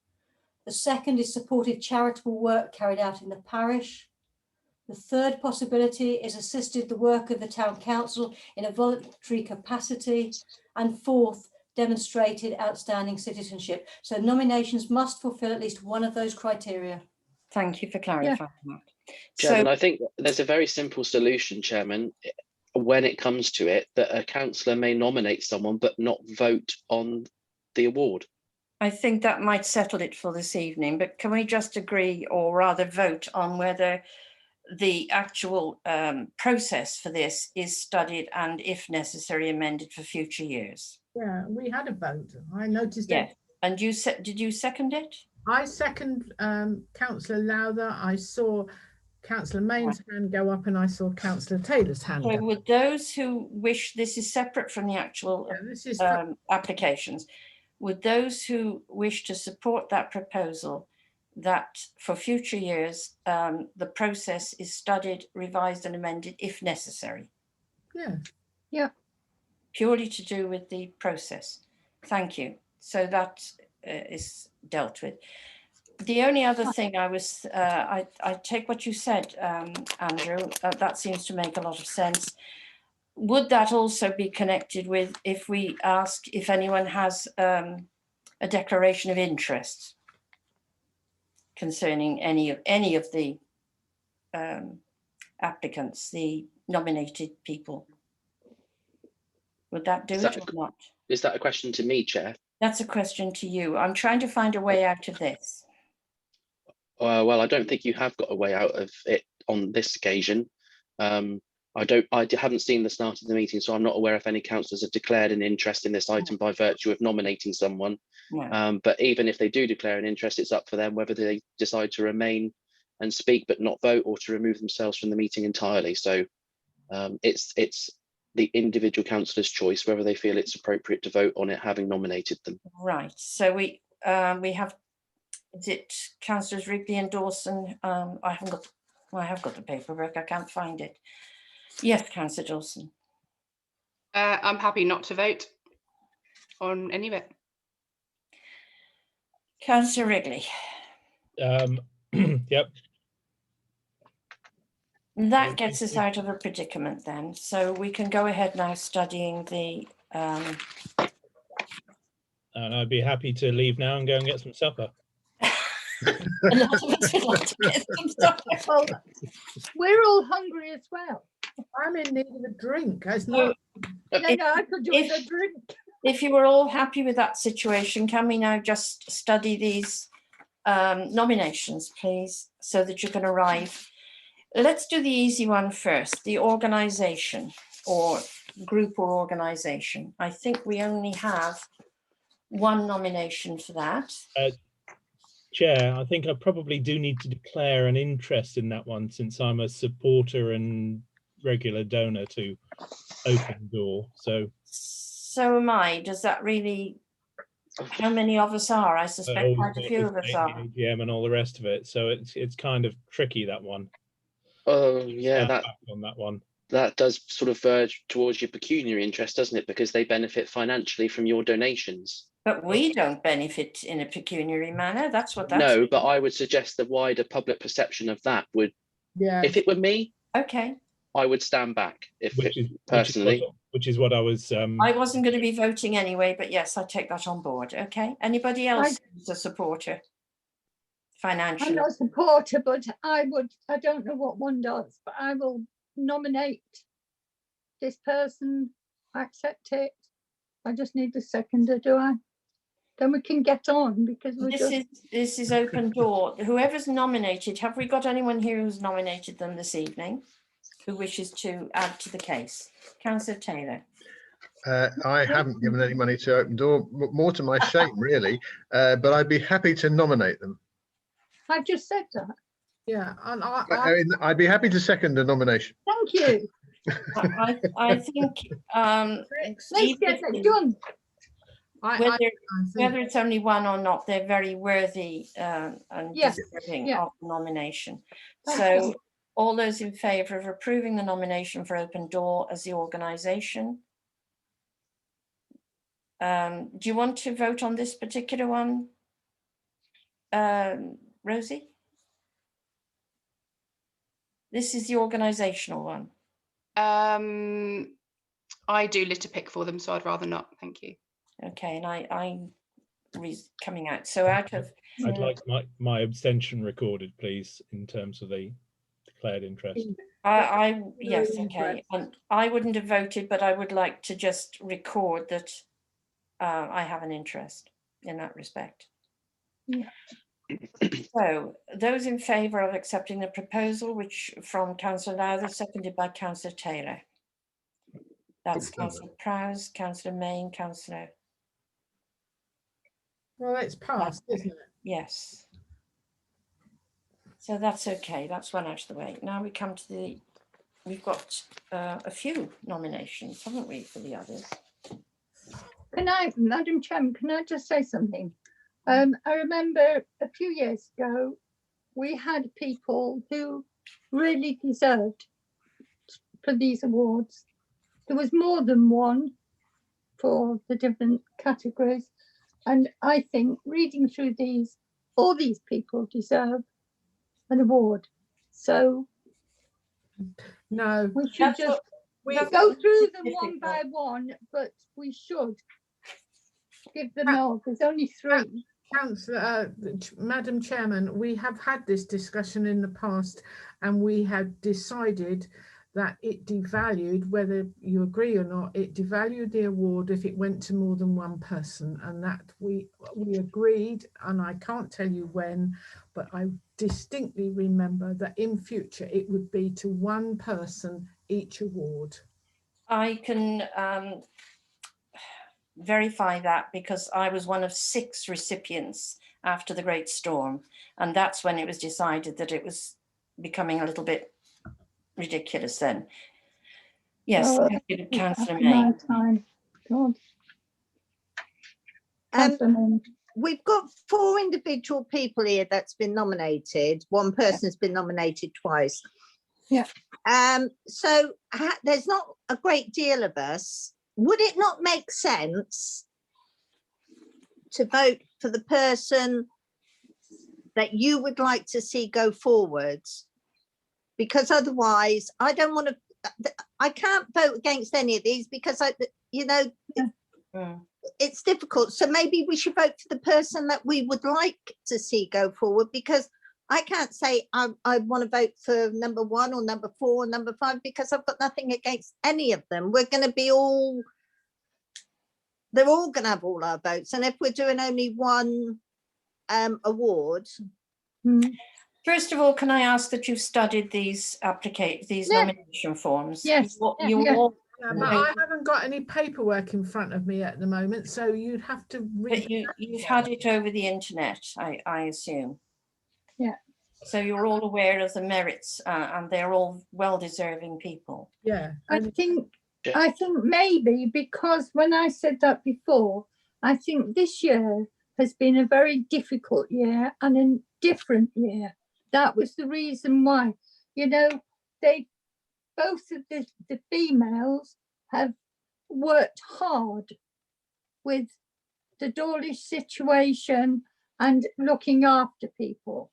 The second is supported charitable work carried out in the parish. The third possibility is assisted the work of the town council in a voluntary capacity. And fourth, demonstrated outstanding citizenship. So nominations must fulfil at least one of those criteria. Thank you for clarifying that. Chairman, So I think there's a very simple solution, Chairman, when it comes to it, that a councillor may nominate someone but not vote on the award. I think that might settle it for this evening, but can we just agree, or rather vote on whether the actual process for this is studied and, if necessary, amended for future years? Yeah, we had a vote. I noticed Yes. it. And you said, did you second it? I second Councillor Lowther. I saw Councillor Main's hand go up and I saw Councillor Taylor's hand So go up. would those who wish, this is separate from the actual Yeah, this is applications, would those who wish to support that proposal, that for future years the process is studied, revised and amended if necessary? yeah. Purely to do with the process. Thank you. So that is dealt with. The only other thing I was, I take what you said, Andrew, that seems to make a lot of sense. would that also be connected with if we ask if anyone has a declaration of interest concerning any of the applicants, the nominated people? Would that do Is that it or not? Is that a question to me, Chair? That's a question to you. I'm trying to find a way out of this. Well, I don't think you have got a way out of it on this occasion. I haven't seen the start of the meeting, so I'm not aware if any councillors have declared an interest in this item by virtue of nominating someone. No. But even if they do declare an interest, it's up for them whether they decide to remain and speak but not vote, or to remove themselves from the meeting entirely. So it's the individual councillor's choice whether they feel it's appropriate to vote on it, having nominated them. Right. So we have, is it councillors Rigby and Dawson? I have got the paperwork. I can't find it. Yes, councillor Dawson. I'm happy not to vote on any of it. Councillor Wrigley. Yep. That gets us out of a predicament then. So we can go ahead now studying the And I'd be happy to leave now and go and get some supper. a lot of us would like to get some stuff. Well, we're all hungry as well. I'm in need of a drink. It's So, not. No, I could do with a drink. if you were all happy with that situation, can we now just study these nominations, please, so that you can arrive? Let's do the easy one first, the organisation or group or organisation. I think we only have one nomination for that. Chair, I think I probably do need to declare an interest in that one, since I'm a supporter and regular donor to Open Door. So am I. Does that really, how many of us are? I suspect quite a few of us are. AGM and all the rest of it. So it's kind of tricky, that one. Oh yeah, Back on that one. that does sort of verge towards your pecuniary interest, doesn't it? Because they benefit financially from your donations. But we don't benefit in a pecuniary manner. That's what that's. No, but I would suggest the wider public perception of that would, Yeah. if it were me, Okay. I would stand back. Which is what I was. I wasn't going to be voting anyway, but yes, I take that on board. Okay. Anybody else who's a supporter? Financially. I'm not a supporter, but I don't know what one does, but I will nominate this person, accept it. I just need the seconder, do I? Then we can get on, because This is Open Door. Whoever's nominated, have we got anyone here who's nominated them this evening who wishes to add to the case? Councillor Taylor. I haven't given any money to Open Door, more to my shame, really, but I'd be happy to nominate them. I've just said that. Yeah, and I'd be happy to second a nomination. Thank you. I think Let's get it done. whether it's only one or not, they're very worthy and Yes, deserving yeah. of nomination. Thank So you. all those in favour of approving the nomination for Open Door as the organisation? Do you want to vote on this particular one, Rosie? This is the organisational one. I do litter pick for them, so I'd rather not. Thank you. Okay, and I'm coming out. So out of. I'd like my abstention recorded, please, in terms of the declared interest. Yes, okay. And I wouldn't have voted, but I would like to just record that I have an interest in that respect. Yeah. So those in favour of accepting the proposal, which from Councillor Lowther, seconded by Councillor Taylor. That's Councillor Prowse, Councillor Main, Councillor. Well, it's passed, isn't it? Yes. So that's okay. That's one out of the way. Now we come to the. We've got a few nominations, haven't we, for the others? Can I, Madam Chairman, can I just say something? I remember a few years ago, we had people who really deserved for these awards. There was more than one for the different categories. And I think reading through these, all these people deserve an award. So no, we should We go through them difficult. one by one, but we should give them all. There's only 3. Councillor, Madam Chairman, we have had this discussion in the past, and we had decided that it devalued, whether you agree or not, it devalued the award if it went to more than one person, and that we agreed, and I can't tell you when, but I distinctly remember that in future it would be to one person each award. I can verify that because I was one of 6 recipients after the Great Storm, and that's when it was decided that it was becoming a little bit ridiculous then. Yes, Oh, thank you, Councillor after May. my time. God. Councillor May. We've got 4 individual people here that's been nominated. One person's been nominated twice. Yeah. So there's not a great deal of us. Would it not make sense to vote for the person that you would like to see go forwards? Because otherwise, I don't want to. I can't vote against any of these because it's difficult. So maybe we should vote for the person that we would like to see go forward, because I can't say I want to vote for number 1 or number 4 or number 5 because I've got nothing against any of them. We're going to be they're all going to have all our votes. And if we're doing only one award. First of all, can I ask that you've studied these nomination forms? Yes. All But I haven't got any paperwork in front of me at the moment, so you'd have to read. But you've had it over the internet, I assume. Yeah. So you're all aware of the merits, and they're all well-deserving people. Yeah. I think maybe because when I said that before, I think this year has been a very difficult year and a different year. That was the reason why, both of the females have worked hard with the Dawlish situation and looking after people.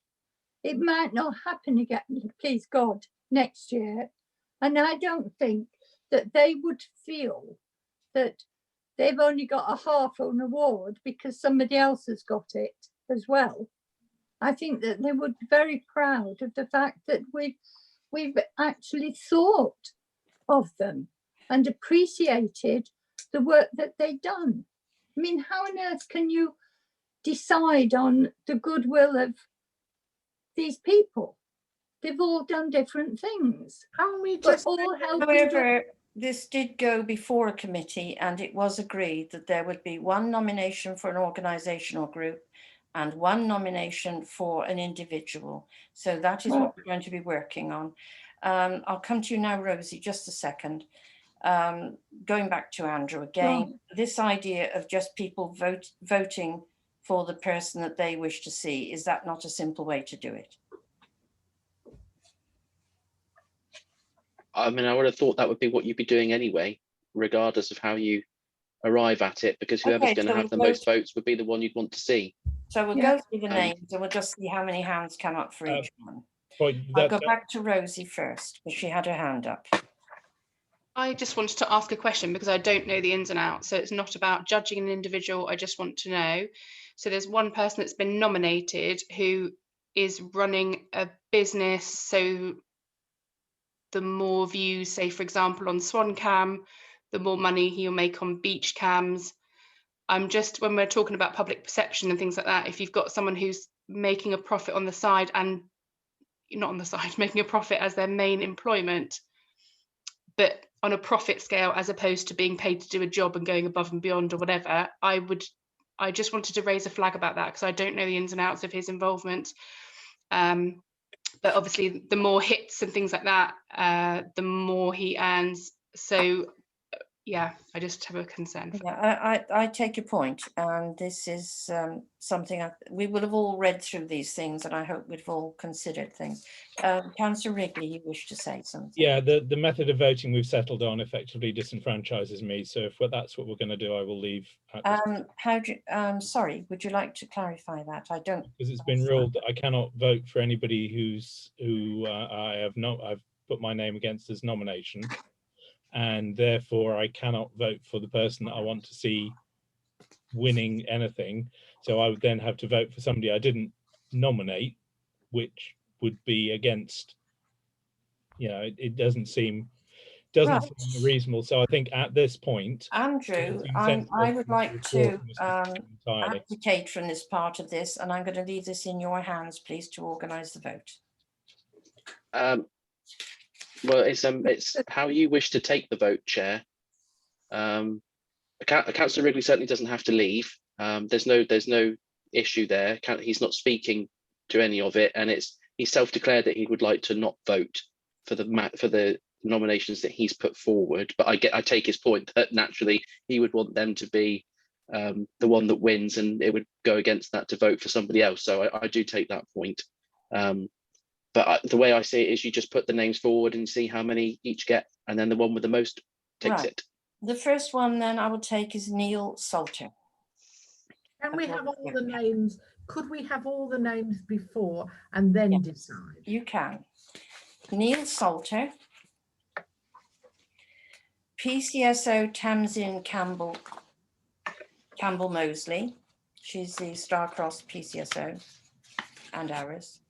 It might not happen again, please God, next year. And I don't think that they would feel that they've only got a half an award because somebody else has got it as well. I think that they would be very proud of the fact that we've actually thought of them and appreciated the work that they've done. I mean, how on earth can you decide on the goodwill of these people? They've all done different things. However, this did go before a committee, and it was agreed that there would be 1 nomination for an organisational group and 1 nomination for an individual. So that is what we're going to be working on. I'll come to you now, Rosie, just a second. Going back to Andrew again, this idea of just people voting for the person that they wish to see, is that not a simple way to do it? I mean, I would have thought that would be what you'd be doing anyway, regardless of how you arrive at it, because whoever's going to have the most votes would be the one you'd want to see. So we'll go through the names and we'll just see how many hands come up for each one. I'll go back to Rosie first, because she had her hand up. I just wanted to ask a question because I don't know the ins and outs. So it's not about judging an individual. I just want to know. So there's one person that's been nominated who is running a business. So the more views, say, for example, on Swan Cam, the more money he'll make on beach cams. I'm just, when we're talking about public perception and things like that, if you've got someone who's making a profit on the side and not on the side, making a profit as their main employment, but on a profit scale, as opposed to being paid to do a job and going above and beyond or whatever, I just wanted to raise a flag about that because I don't know the ins and outs of his involvement. But obviously the more hits and things like that, the more he earns. So yeah, I just have a concern. I take your point, and this is something we will have all read through these things, and I hope we've all considered things. Councillor Wrigley, you wish to say something? Yeah, the method of voting we've settled on effectively disenfranchises me. So if that's what we're going to do, I will leave. Sorry, would you like to clarify that? I don't. Because it's been ruled that I cannot vote for anybody I've put my name against as nomination. and therefore I cannot vote for the person that I want to see winning anything. So I would then have to vote for somebody I didn't nominate, which would be against, you know, it doesn't seem Right. reasonable. So I think at this point, Andrew, it seems I sensible would to like withdraw to from this discussion entirely. advocate for this part of this, and I'm going to leave this in your hands, please, to organise the vote. Well, it's how you wish to take the vote, Chair. Councillor Wrigley certainly doesn't have to leave. There's no issue there. He's not speaking to any of it, and he's self-declared that he would like to not vote for the nominations that he's put forward. But I take his point that naturally he would want them to be the one that wins, and it would go against that to vote for somebody else. So I do take that point. But the way I see it is you just put the names forward and see how many each get, and then the one with the most takes Right. it. The first one then I will take is Neil Salter. Can we have all the names? Could we have all the names before and then Yes, decide? you can. Neil Salter, PCSO Tamsin Campbell Mosley. She's the Starcross PCSO and ours.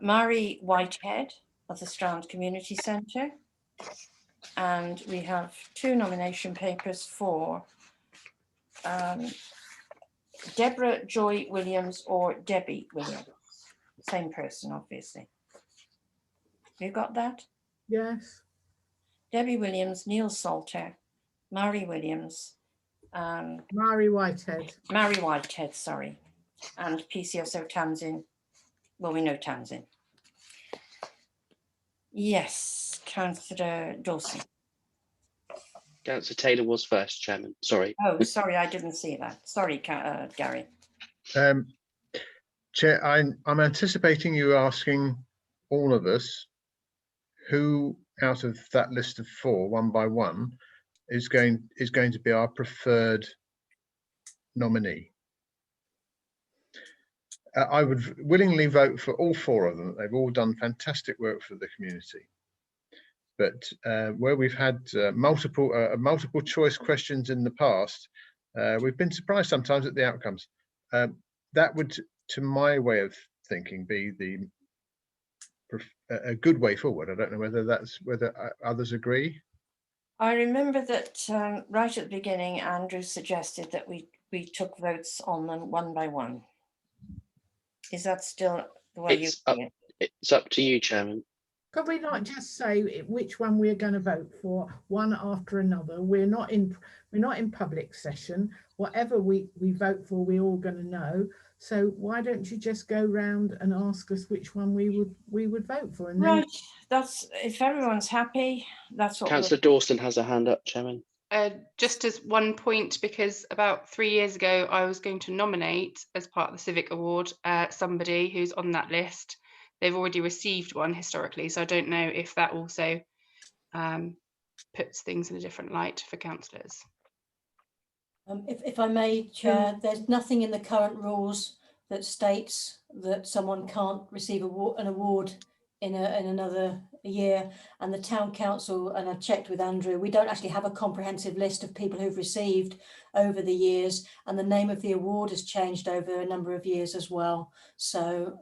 Mary Whitehead of the Strand Community Centre. And we have 2 nomination papers for Deborah Joy Williams or Debbie Williams. Same person, obviously. You got that? Yes. Debbie Williams, Neil Salter, Mary Williams, Mary Whitehead. Mary Whitehead, sorry, and PCSO Tamsin. Well, we know Tamsin. Yes, Councillor Dawson. Councillor Taylor was first, Chairman. Sorry. Oh, sorry, I didn't see that. Sorry, Gary. Chair, I'm anticipating you asking all of us who out of that list of 4, one by one, is going to be our preferred nominee. I would willingly vote for all 4 of them. They've all done fantastic work for the community. But where we've had multiple choice questions in the past, we've been surprised sometimes at the outcomes. That would, to my way of thinking, be a good way forward. I don't know whether others agree. I remember that right at the beginning, Andrew suggested that we took votes on them one by one. Is that still the way you see it? It's up to you, Chairman. Could we not just say which one we're going to vote for, one after another? We're not in public session. Whatever we vote for, we're all going to know. So why don't you just go round and ask us which one we would vote for? And then... Right, that's, if everyone's happy, that's what. Councillor Dawson has a hand up, Chairman. Just as one point, because about 3 years ago, I was going to nominate as part of the Civic Award somebody who's on that list. They've already received one historically, so I don't know if that also puts things in a different light for councillors. If I may, Chair, there's nothing in the current rules that states that someone can't receive an award in another year, and the town council, and I've checked with Andrew, we don't actually have a comprehensive list of people who've received over the years, and the name of the award has changed over a number of years as well. So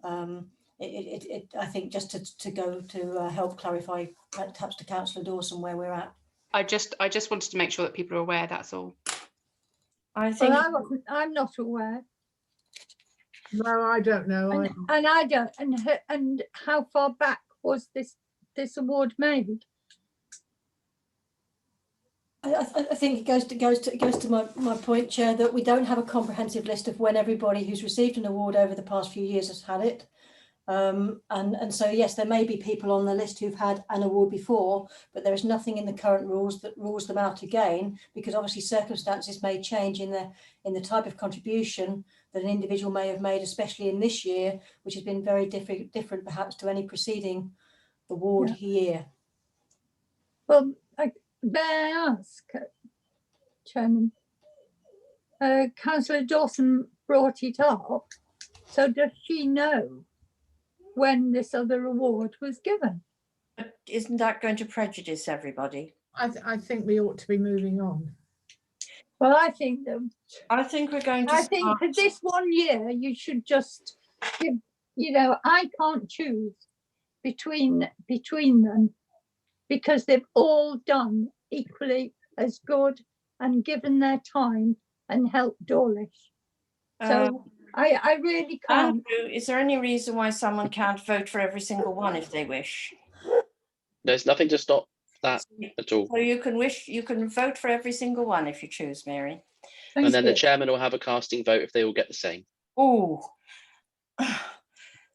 I think just to go to help clarify perhaps to Councillor Dawson where we're at. I just wanted to make sure that people are aware, that's all. I think I'm not aware. No, I don't know. And I don't. And how far back was this award made? I think it goes to my point, Chair, that we don't have a comprehensive list of when everybody who's received an award over the past few years has had it. And so, yes, there may be people on the list who've had an award before, but there is nothing in the current rules that rules them out again, because obviously circumstances may change in the type of contribution that an individual may have made, especially in this year, which has been very different perhaps to any preceding award year. Well, may I ask, Chairman? Councillor Dawson brought it up, so does she know when this other award was given? But isn't that going to prejudice everybody? I think we ought to be moving on. Well, I think that I think we're going to I think start. for this 1 year, you should just give, you know, I can't choose between them because they've all done equally as good and given their time and helped Dawlish. So I really can't. Andrew, is there any reason why someone can't vote for every single one if they wish? There's nothing to stop that at all. So you can vote for every single one if you choose, Mary. And then the Thank you. chairman will have a casting vote if they all get the same. Oh,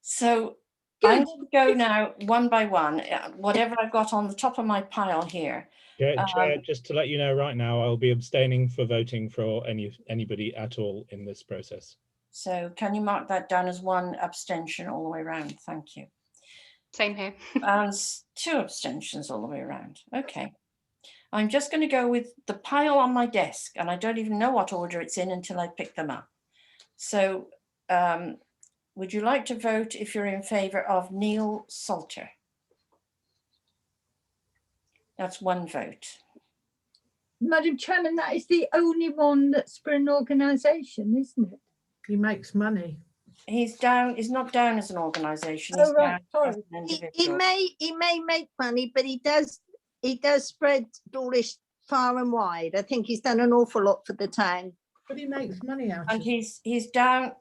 so Good. I'm going to go now one by one, whatever I've got on the top of my pile here. Chair, just to let you know right now, I'll be abstaining for voting for anybody at all in this process. So can you mark that down as one abstention all the way around? Thank you. Same here. And 2 abstentions all the way around. Okay. I'm just going to go with the pile on my desk, and I don't even know what order it's in until I pick them up. So would you like to vote if you're in favour of Neil Salter? That's 1 vote. Madam Chairman, that is the only one that's for an organisation, isn't it? He makes money. He's not down as an organisation. Oh, He's right, down as sorry. an He individual. may make money, but he does spread Dawlish far and wide. I think he's done an awful lot for the town. But he makes money out And of it. he's down.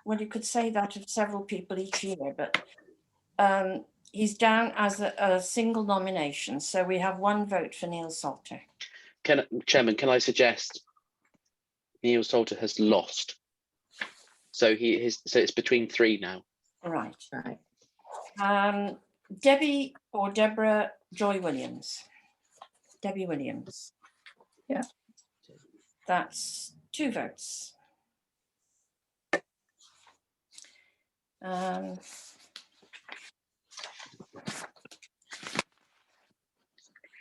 Well, you could say that of several people each year, but he's down as a single nomination. So we have 1 vote for Neil Salter. Chairman, can I suggest Neil Salter has lost? So so it's between 3 now. Right. Right. Debbie or Deborah Joy Williams. Debbie Williams. Yeah. That's 2 votes.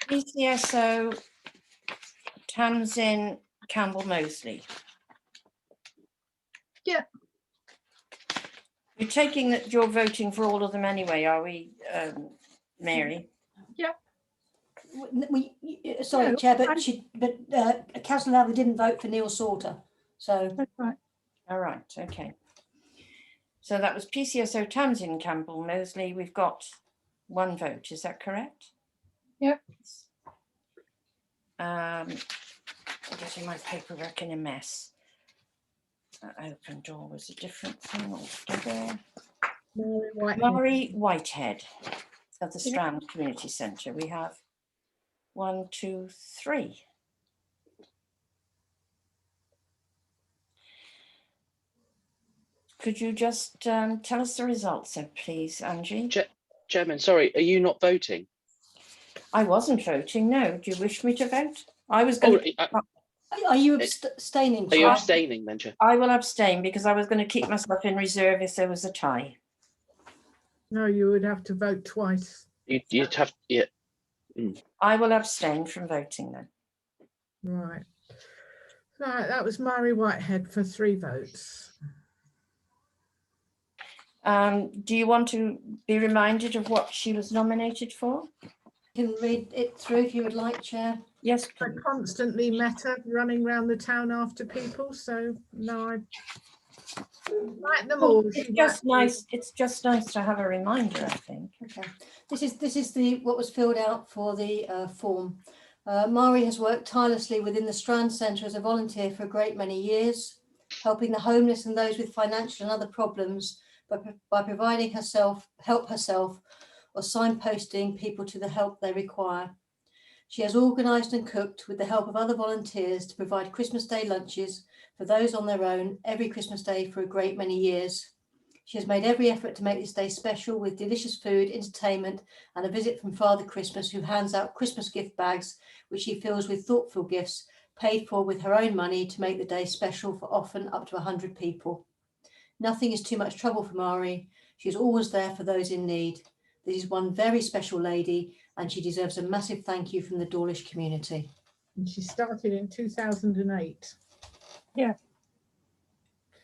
PCSO Tamsin Campbell Mosley. Yeah. You're taking that you're voting for all of them anyway, are we, Mary? Sorry, No, Chair, but Councillor Lowther didn't vote for Neil Salter. So That's right. All right, okay. So that was PCSO Tamsin Campbell Mosley. We've got 1 vote, is that correct? Yep. Getting my paperwork in a mess. That open door was a different thing altogether. Murray Whitehead of the Strand Community Centre. We have 1, 2, 3. Could you just tell us the results then, please, Angie? Chairman, sorry, are you not voting? I wasn't voting, no. Do you wish me to vote? I was going to... are you abstaining, Are you Chair? abstaining then, Chair? I will abstain because I was going to keep myself in reserve if there was a tie. No, you would have to vote twice. You'd have, yeah. I will abstain from voting then. Right. Right, that was Mary Whitehead for 3 votes. Do you want to be reminded of what she was nominated for? Can read it through if you would like, Chair. Yes, I please. constantly met her running around the town after people, so no, I like them all. It's just nice. It's just nice to have a reminder, I think. Okay, this is what was filled out for the form. Mari has worked tirelessly within the Strand Centre as a volunteer for a great many years, helping the homeless and those with financial and other problems by providing help herself or signposting people to the help they require. She has organised and cooked with the help of other volunteers to provide Christmas Day lunches for those on their own every Christmas Day for a great many years. She has made every effort to make this day special with delicious food, entertainment and a visit from Father Christmas, who hands out Christmas gift bags, which she fills with thoughtful gifts paid for with her own money to make the day special for often up to 100 people. Nothing is too much trouble for Mari. She is always there for those in need. This is one very special lady and she deserves a massive thank you from the Dawlish community. And she started in 2008. Yeah.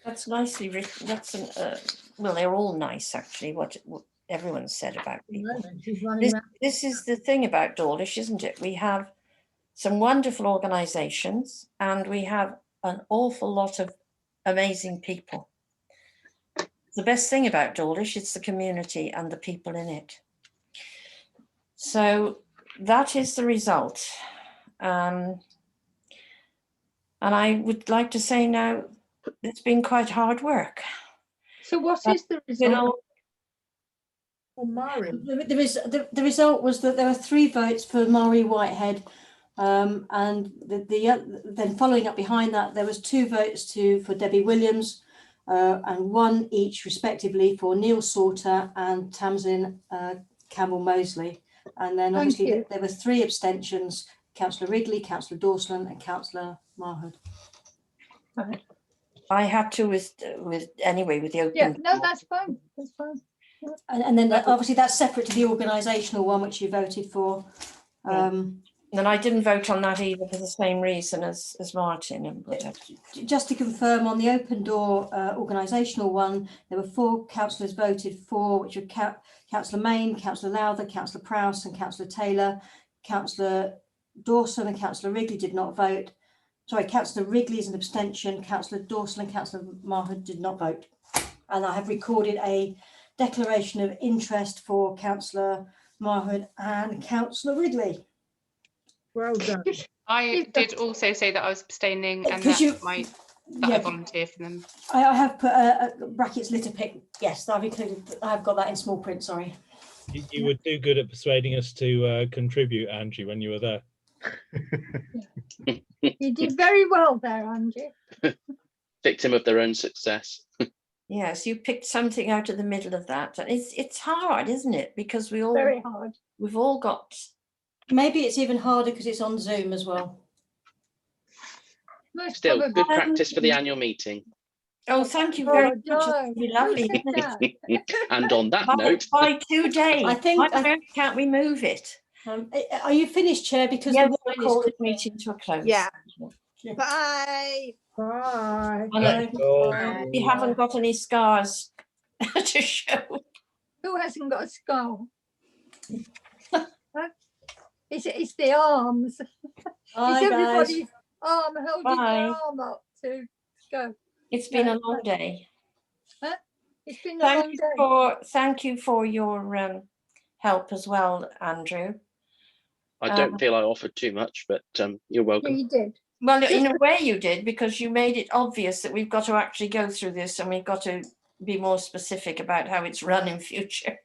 That's nicely written. That's well, they're all nice actually. everyone's said about people. moment, she's running This, around. this is the thing about Dawlish, isn't it? We have some wonderful organisations and we have an awful lot of amazing people. The best thing about Dawlish is the community and the people in it. So that is the result. And I would like to say now, it's been quite hard work. So what is the You result? know, Oh, Mari. The result was that there were 3 votes for Mari Whitehead, and then following up behind that, there was 2 votes for Debbie Williams, and 1 each respectively for Neil Sauter and Tamsin Campbell Mosley. And then Thank obviously you. there were 3 abstentions: Councillor Wrigley, Councillor Dawson and Councillor Marhood. I had to with the open. Yeah, no, door. that's fine. That's fine. And then obviously that's separate to the organisational one which you voted for. And I didn't vote on that either for the same reason as Martin. Just to confirm, on the open door organisational one, there were 4 councillors voted for, which were Councillor Main, Councillor Lowther, Councillor Prowse and Councillor Taylor. Councillor Dawson and Councillor Wrigley did not vote. Sorry, Councillor Wrigley is an abstention. Councillor Dawson and Councillor Marhood did not vote. And I have recorded a declaration of interest for Councillor Marhood and Councillor Wrigley. Well done. I did also say that I was abstaining, and Because that I yeah, volunteer for them. I have put brackets litter pick. Yes, I've included. I've got that in small print. Sorry. You would do good at persuading us to contribute, Angie, when you were there. You did very well there, Angie. Victim of their own success. Yes, you picked something out of the middle of that. And it's hard, isn't it? Because Very hard. we've all got. Maybe it's even harder because it's on Zoom as well. Most Still, probably. good practice for the annual meeting. Oh, thank you very Oh, much. no. It's been Who lovely. said Isn't it? that? And on that By, note, by 2 days. I think- Why on earth can't we move it? Are you finished, Chair? Because Yes, the we'll wine call is this meeting to a close. Yeah. Bye. Bye. Bye. Bye. We haven't got any scars to show. Who hasn't got a skull? Huh? It's the arms. Bye, It's guys. everybody's arm holding Bye. their arm up to go. It's been No, a long day. It's been a long day. Thank you for your help as well, Andrew. I don't feel I offered too much, but you're Yeah, welcome. you did. Well, in a way you did, because you made it obvious that we've got to actually go through this and we've got to be more specific about how it's run in future.